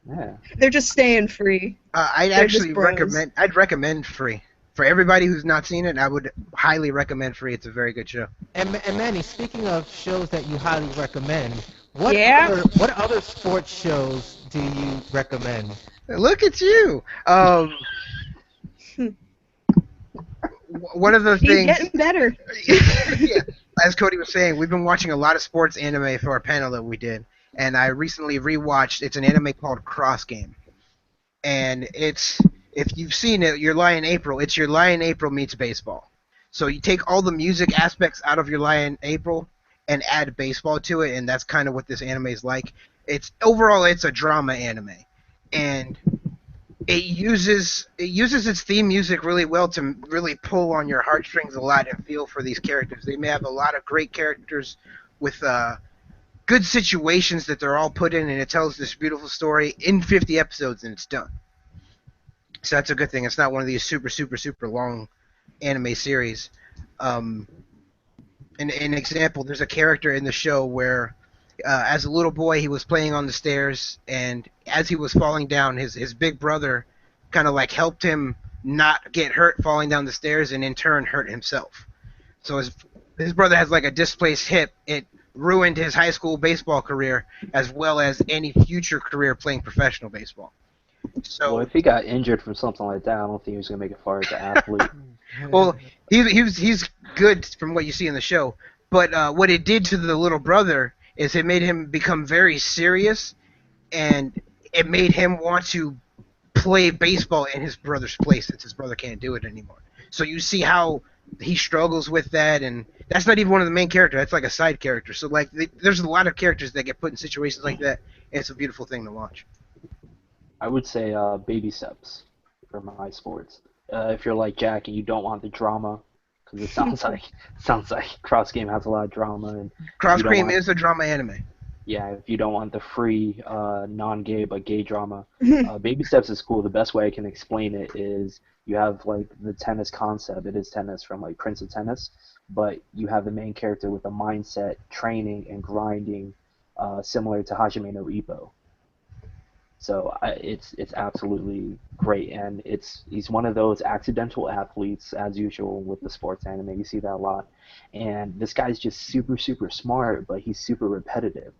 Yeah. They're just staying free. I'd They're just actually bros. recommend Free. For everybody who's not seen it, I would highly recommend Free. It's a very good show. And Manny, speaking of shows that you highly recommend, what Yeah. other sports shows do you recommend? Look at you. One of the He's things, getting better. yeah, as Cody was saying, we've been watching a lot of sports anime for our panel that we did, and I recently rewatched. It's an anime called Cross Game, and it's if you've seen it, Your Lie in April. It's Your Lie in April meets baseball. So you take all the music aspects out of Your Lie in April and add baseball to it, and that's kind of what this anime is like. It's overall it's a drama anime, and it uses its theme music really well to really pull on your heartstrings a lot and feel for these characters. They may have a lot of great characters with good situations that they're all put in, and it tells this beautiful story in 50 episodes, and it's done. So that's a good thing. It's not one of these super, super, super long anime series. Um, an example, there's a character in the show where, as a little boy, he was playing on the stairs, and as he was falling down, his big brother kind of like helped him not get hurt falling down the stairs, and in turn hurt himself. So his brother has like a displaced hip. It ruined his high school baseball career as well as any future career playing professional baseball. Well, So, if he got injured from something like that, I don't think he was gonna make it far as an athlete. well, he's good from what you see in the show, but what it did to the little brother is it made him become very serious, and it made him want to play baseball in his brother's place since his brother can't do it anymore. So you see how he struggles with that, and that's not even one of the main characters. That's like a side character. So like, there's a lot of characters that get put in situations like that, and it's a beautiful thing to watch. I would say baby steps for my sports. If you're like Jack and you don't want the drama, because it sounds like Cross Game has a lot of drama, and if Cross you don't Cream want is a drama anime. yeah, if you don't want the free non-gay but gay drama, baby steps is cool. The best way I can explain it is you have like the tennis concept. It is tennis from like Prince of Tennis, but you have the main character with a mindset, training, and grinding, similar to Hajime no Ippo. So it's absolutely great, and he's one of those accidental athletes, as usual with the sports anime. You see that a lot, and this guy's just super super smart, but he's super repetitive.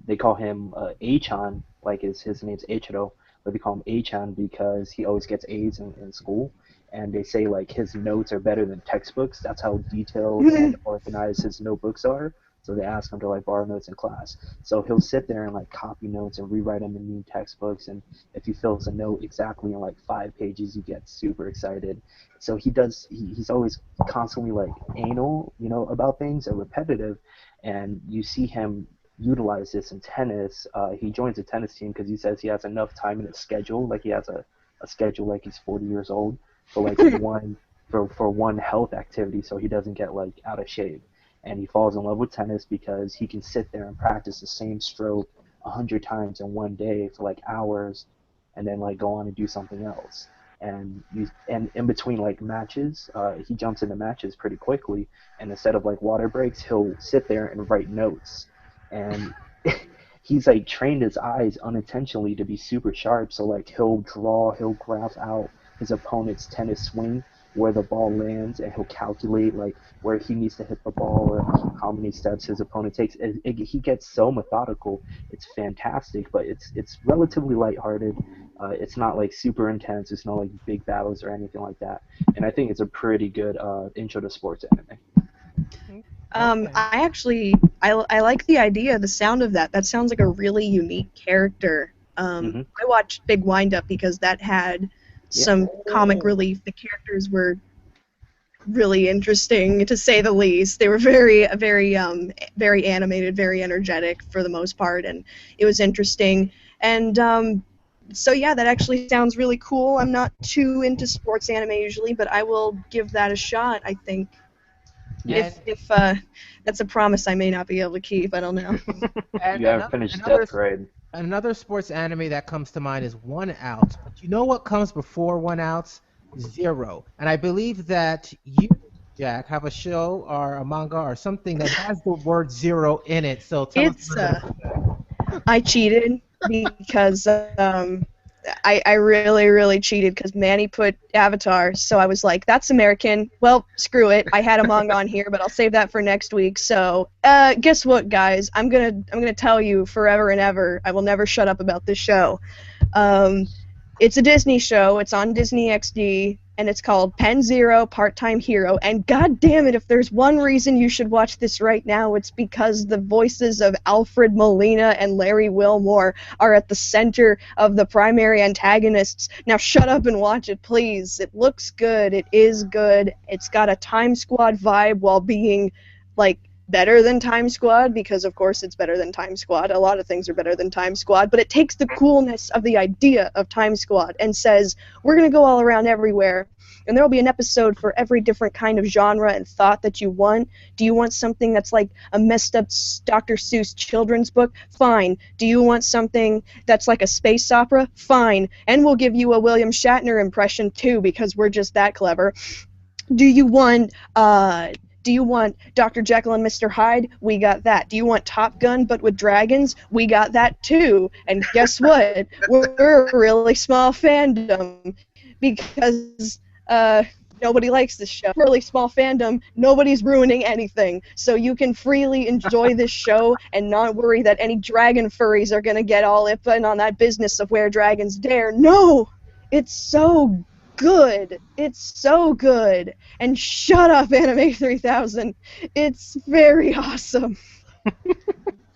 They call him A-chan, like his name's Eiichiro, but they call him A-chan because he always gets A's in school, and they say like his notes are better than textbooks. That's how detailed and organized his notebooks are. So they ask him to like borrow notes in class. So he'll sit there and like copy notes and rewrite them in new textbooks. And if he fills a note exactly in like 5 pages, he gets super excited. So he's always constantly like anal, about things and repetitive. And you see him utilize this in tennis. He joins a tennis team because he says he has enough time in his schedule. Like he has a schedule like he's 40 years old for like one health activity, so he doesn't get like out of shape, and he falls in love with tennis because he can sit there and practice the same stroke 100 times in one day for like hours, and then like go on and do something else. And in between like matches, he jumps into matches pretty quickly, and instead of like water breaks, he'll sit there and write notes, and he's like trained his eyes unintentionally to be super sharp. So like he'll graph out his opponent's tennis swing, where the ball lands, and he'll calculate like where he needs to hit the ball or how many steps his opponent takes. He gets so methodical. It's fantastic, but it's relatively lighthearted. It's not like super intense. It's not like big battles or anything like that. And I think it's a pretty good intro to sports anime. Okay. I actually I like the idea, the sound of that. That sounds like a really unique character. Mhm. I watched Big Wind Up because that had Yeah. some comic relief. The characters were really interesting, to say the least. They were very animated, very energetic for the most part, and it was interesting. And so yeah, that actually sounds really cool. I'm not too into sports anime usually, but I will give that a shot, I think. Yeah. If that's a promise I may not be able to keep, I don't know. And You haven't finished another Death Grade. another sports anime that comes to mind is One Out. But you know what comes before One Out? Zero. And I believe that you, Jack, have a show or a manga or something that has the word zero in it. So tell us a It's little bit about I cheated because I really cheated because Manny put Avatar, so I was like, that's American. Well, screw it. I had a manga on here, but I'll save that for next week. So, guess what, guys? I'm gonna tell you forever and ever. I will never shut up about this show. Um, it's a Disney show. It's on Disney XD, and it's called Pen Zero Part-Time Hero. And god damn it, if there's one reason you should watch this right now, it's because the voices of Alfred Molina and Larry Wilmore are at the center of the primary antagonists. Now shut up and watch it, please. It looks good. It is good. It's got a Time Squad vibe while being, like, better than Time Squad, because of course it's better than Time Squad. A lot of things are better than Time Squad, but it takes the coolness of the idea of Time Squad and says, we're going to go all around everywhere, and there will be an episode for every different kind of genre and thought that you want. Do you want something that's like a messed up Dr. Seuss children's book? Fine. Do you want something that's like a space opera? Fine. And we'll give you a William Shatner impression too, because we're just that clever. Do you want Dr. Jekyll and Mr. Hyde? We got that. Do you want Top Gun but with dragons? We got that too. And guess what? We're a really small fandom because nobody likes this show. Really small fandom. Nobody's ruining anything. So you can freely enjoy this show and not worry that any dragon furries are going to get all up in on that business of where dragons dare. No! It's so good. It's so good. And shut up, Anime 3000. It's very awesome.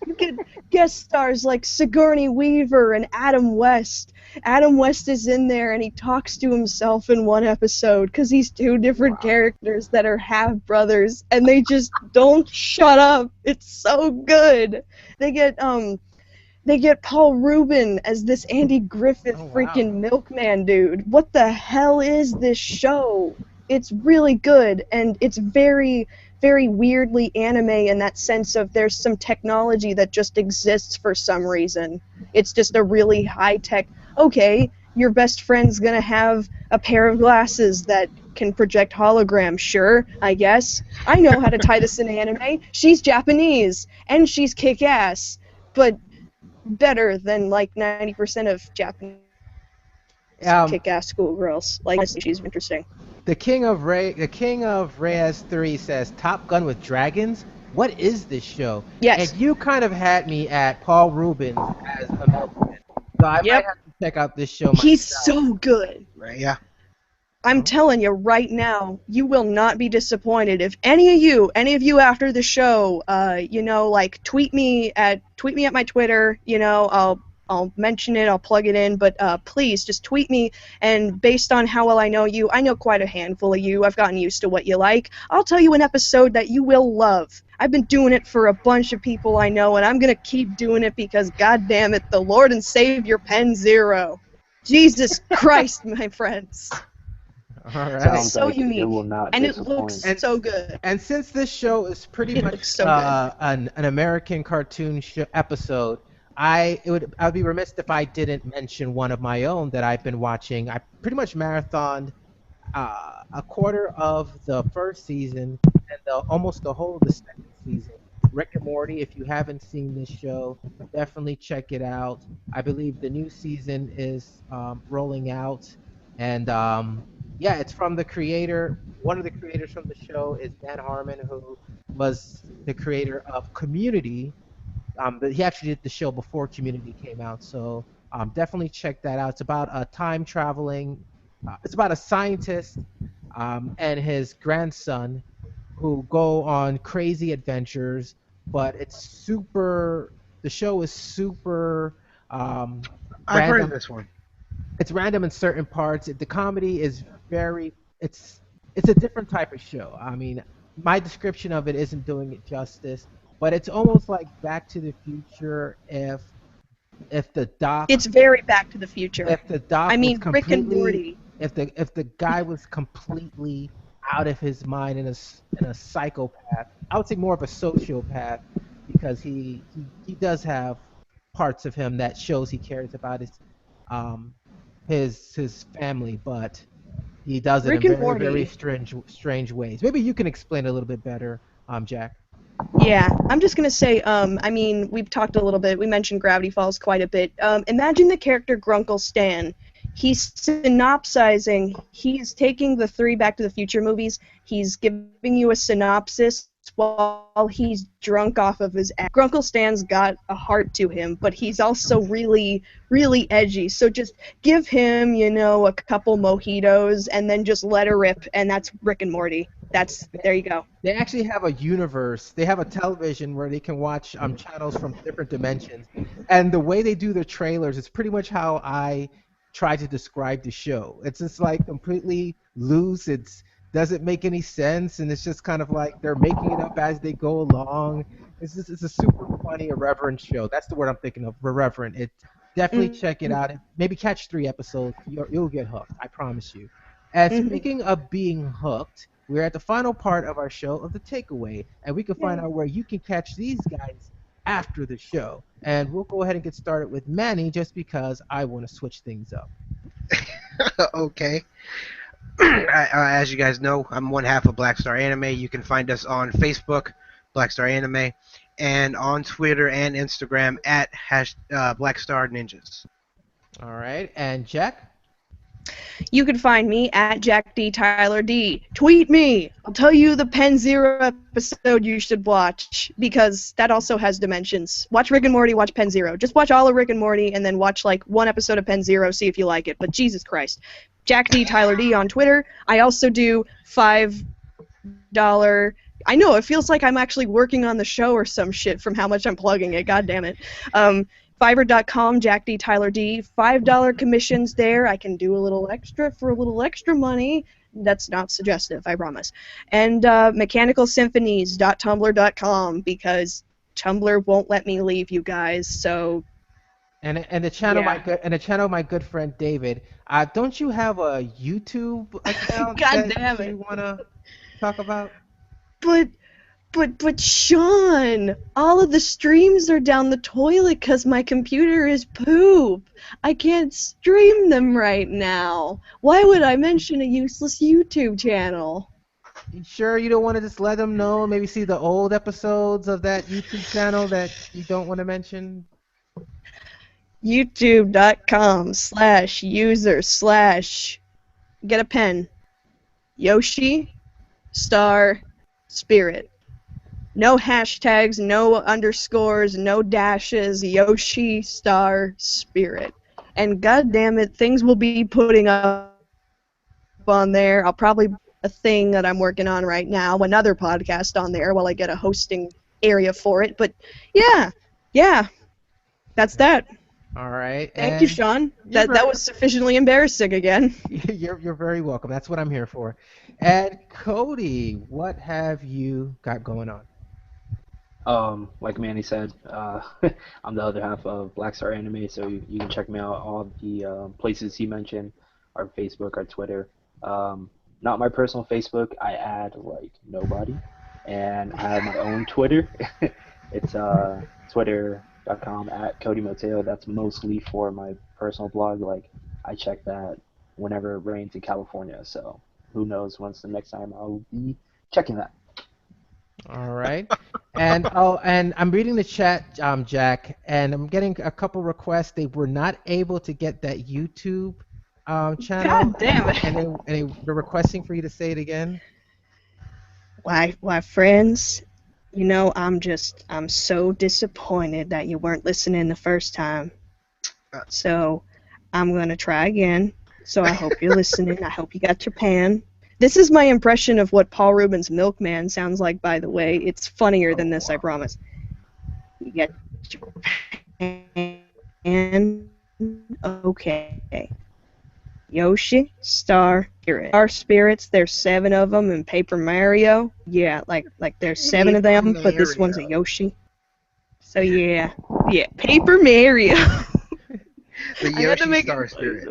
You get guest stars like Sigourney Weaver and Adam West. Adam West is in there and he talks to himself in one episode because he's two different characters that are half-brothers and they just don't shut up. It's so good. They get Paul Rubin as this Andy Griffith freaking milkman dude. What the hell is this show? It's really good, and it's very, very weirdly anime in that sense of there's some technology that just exists for some reason. It's just a really high-tech, okay, your best friend's gonna have a pair of glasses that can project holograms, sure, I guess. I know how to tie this in anime. She's Japanese, and she's kick-ass, but better than like 90% of Japanese kick-ass schoolgirls. Like, she's interesting. The King of Reyes 3 says Top Gun with dragons. What is this show? Yes. And you kind of had me at Paul Rubens as a milkman, so I might have to check out this show myself. He's so good. Right? Yeah. I'm telling you right now, you will not be disappointed. If any of you after the show, like tweet me at my Twitter, I'll mention it, I'll plug it in, but please just tweet me, and based on how well I know quite a handful of you, I've gotten used to what you like, I'll tell you an episode that you will love. I've been doing it for a bunch of people I know, and I'm going to keep doing it because, god damn it, the Lord and Savior Pen Zero. Jesus Christ, my friends. All right. It's so like unique, it will not and it disappoint. looks so good. And since this show is pretty much looks so good. an American cartoon episode, I'd be remiss if I didn't mention one of my own that I've been watching. I pretty much marathoned a quarter of the first season and almost the whole of the second season Rick and Morty. If you haven't seen this show, definitely check it out. I believe the new season is rolling out, and yeah, it's from the creator. One of the creators from the show is Dan Harmon, who was the creator of Community. But he actually did the show before Community came out, so definitely check that out. It's about a time traveling. It's about a scientist and his grandson who go on crazy adventures, but it's super. The show is super I've heard of random. this one. It's random in certain parts. The comedy is very. It's a different type of show. I mean, my description of it isn't doing it justice, but it's almost like Back to the Future if the doc It's very Back to the Future. if the doc I was mean, Rick and completely Morty. if the guy was completely out of his mind and a psychopath. I would say more of a sociopath because he does have parts of him that shows he cares about um his family, but he does it in Rick and very Morty. strange ways. Maybe you can explain it a little bit better, Jack. Yeah, I'm just gonna say, I mean, we've talked a little bit. We mentioned Gravity Falls quite a bit. Imagine the character Grunkle Stan. He's synopsizing. He's taking the three Back to the Future movies. He's giving you a synopsis while he's drunk off of his ass. Grunkle Stan's got a heart to him, but he's also really, really edgy. So just give him, a couple mojitos and then just let her rip, and that's Rick and Morty. There you go. They actually have a universe. They have a television where they can watch channels from different dimensions. And the way they do their trailers is pretty much how I try to describe the show. It's just like completely loose. It doesn't make any sense, and it's just kind of like they're making it up as they go along. It's a super funny, irreverent show. That's the word I'm thinking of, irreverent. It definitely check it out. Maybe catch 3 episodes. You'll get hooked. I promise you. And speaking of being hooked, we're at the final part of our show of the takeaway, and we can find out where you can catch these guys after the show. And we'll go ahead and get started with Manny just because I want to switch things up. Okay. As you guys know, I'm one half of Black Star Anime. You can find us on Facebook, Black Star Anime, and on Twitter and Instagram at Black Star Ninjas. All right, and Jack? You can find me at Jack D. Tyler D. Tweet me. I'll tell you the Pen Zero episode you should watch because that also has dimensions. Watch Rick and Morty, watch Pen Zero. Just watch all of Rick and Morty and then watch like one episode of Pen Zero, see if you like it. But Jesus Christ. Jack D. Tyler D. on Twitter. I also do $5. I know, it feels like I'm actually working on the show or some shit from how much I'm plugging it. God damn it. Fiverr.com, Jack D. Tyler D. $5 commissions there. I can do a little extra for a little extra money. That's not suggestive, I promise. And mechanicalsymphonies.tumblr.com because Tumblr won't let me leave you guys. So. And the channel, my good friend David. Don't you have a YouTube account God that damn it. you wanna talk about? But Sean, all of the streams are down the toilet because my computer is poop. I can't stream them right now. Why would I mention a useless YouTube channel? You sure you don't want to just let them know? Maybe see the old episodes of that YouTube channel that you don't want to mention? YouTube.com/user/ get a pen. Yoshi Star Spirit. No hashtags, no underscores, no dashes, Yoshi Star Spirit. And god damn it, things will be putting up on there. I'll probably a thing that I'm working on right now, another podcast on there while I get a hosting area for it. But yeah, that's that. All right. Thank you, Sean. That was sufficiently embarrassing again. You're very welcome. That's what I'm here for. And Cody, what have you got going on? Like Manny said, I'm the other half of Black Star Anime, so you can check me out all the places he mentioned, our Facebook, our Twitter. Not my personal Facebook. I add like nobody, and I have my own Twitter. It's twitter.com @CodyMoteo. That's mostly for my personal blog. Like I check that whenever it rains in California. So who knows when's the next time I'll be checking that. All right. And oh, and I'm reading the chat, Jack, and I'm getting a couple requests. They were not able to get that YouTube channel, God damn it. they're requesting for you to say it again. Why, friends? You know, I'm so disappointed that you weren't listening the first time. So, I'm gonna try again. So I hope you're listening. I hope you got your pan. This is my impression of what Paul Rubens' Milkman sounds like, by the way. It's funnier than this, I promise. You got your pan. Okay. Yoshi, Star, Spirit. Star Spirits, there's 7 of them, and Paper Mario. Yeah, like there's 7 of them, but this one's a Yoshi. So yeah, Paper Mario. The I had to Yoshi make Star it. Spirit.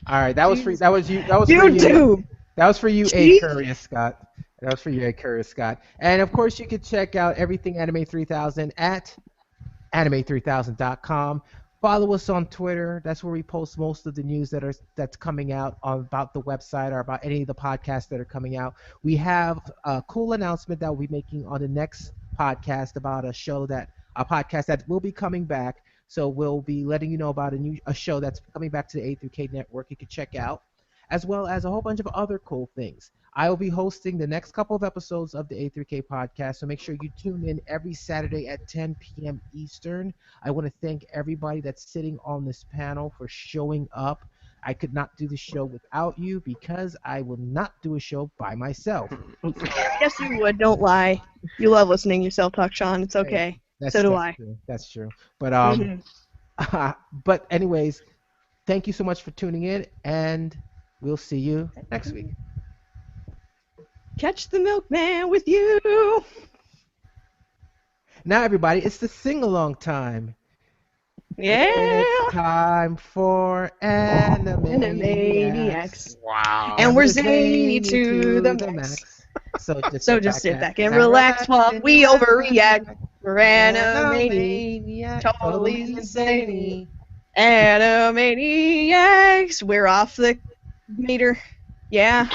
All right, that was for Jesus. that was you. That was for you. YouTube. That was for you, A See? Curious Scott. That was for you, A Curious Scott. And of course, you can check out everything Anime 3000 at anime3000.com. Follow us on Twitter. That's where we post most of the news that's coming out about the website or about any of the podcasts that are coming out. We have a cool announcement that we'll be making on the next podcast about a podcast that will be coming back. So we'll be letting you know about a show that's coming back to the A3K network. You can check out, as well as a whole bunch of other cool things. I will be hosting the next couple of episodes of the A3K podcast, so make sure you tune in every Saturday at 10 p.m. Eastern. I want to thank everybody that's sitting on this panel for showing up. I could not do the show without you because I will not do a show by myself. Yes, you would. Don't lie. You love listening to yourself talk, Sean. It's okay. So do That's I. true. That's true. But Mhm. but anyways, thank you so much for tuning in, and we'll see you next week. Catch the milkman with you. Now, everybody, it's the sing-along time. Yeah. It's time for Animaniacs. Animaniacs. Wow. And we're zany to the max. So So just sit back and relax while we overreact. We're Animaniacs. Totally insane. Animaniacs. We're off the meter. Yeah.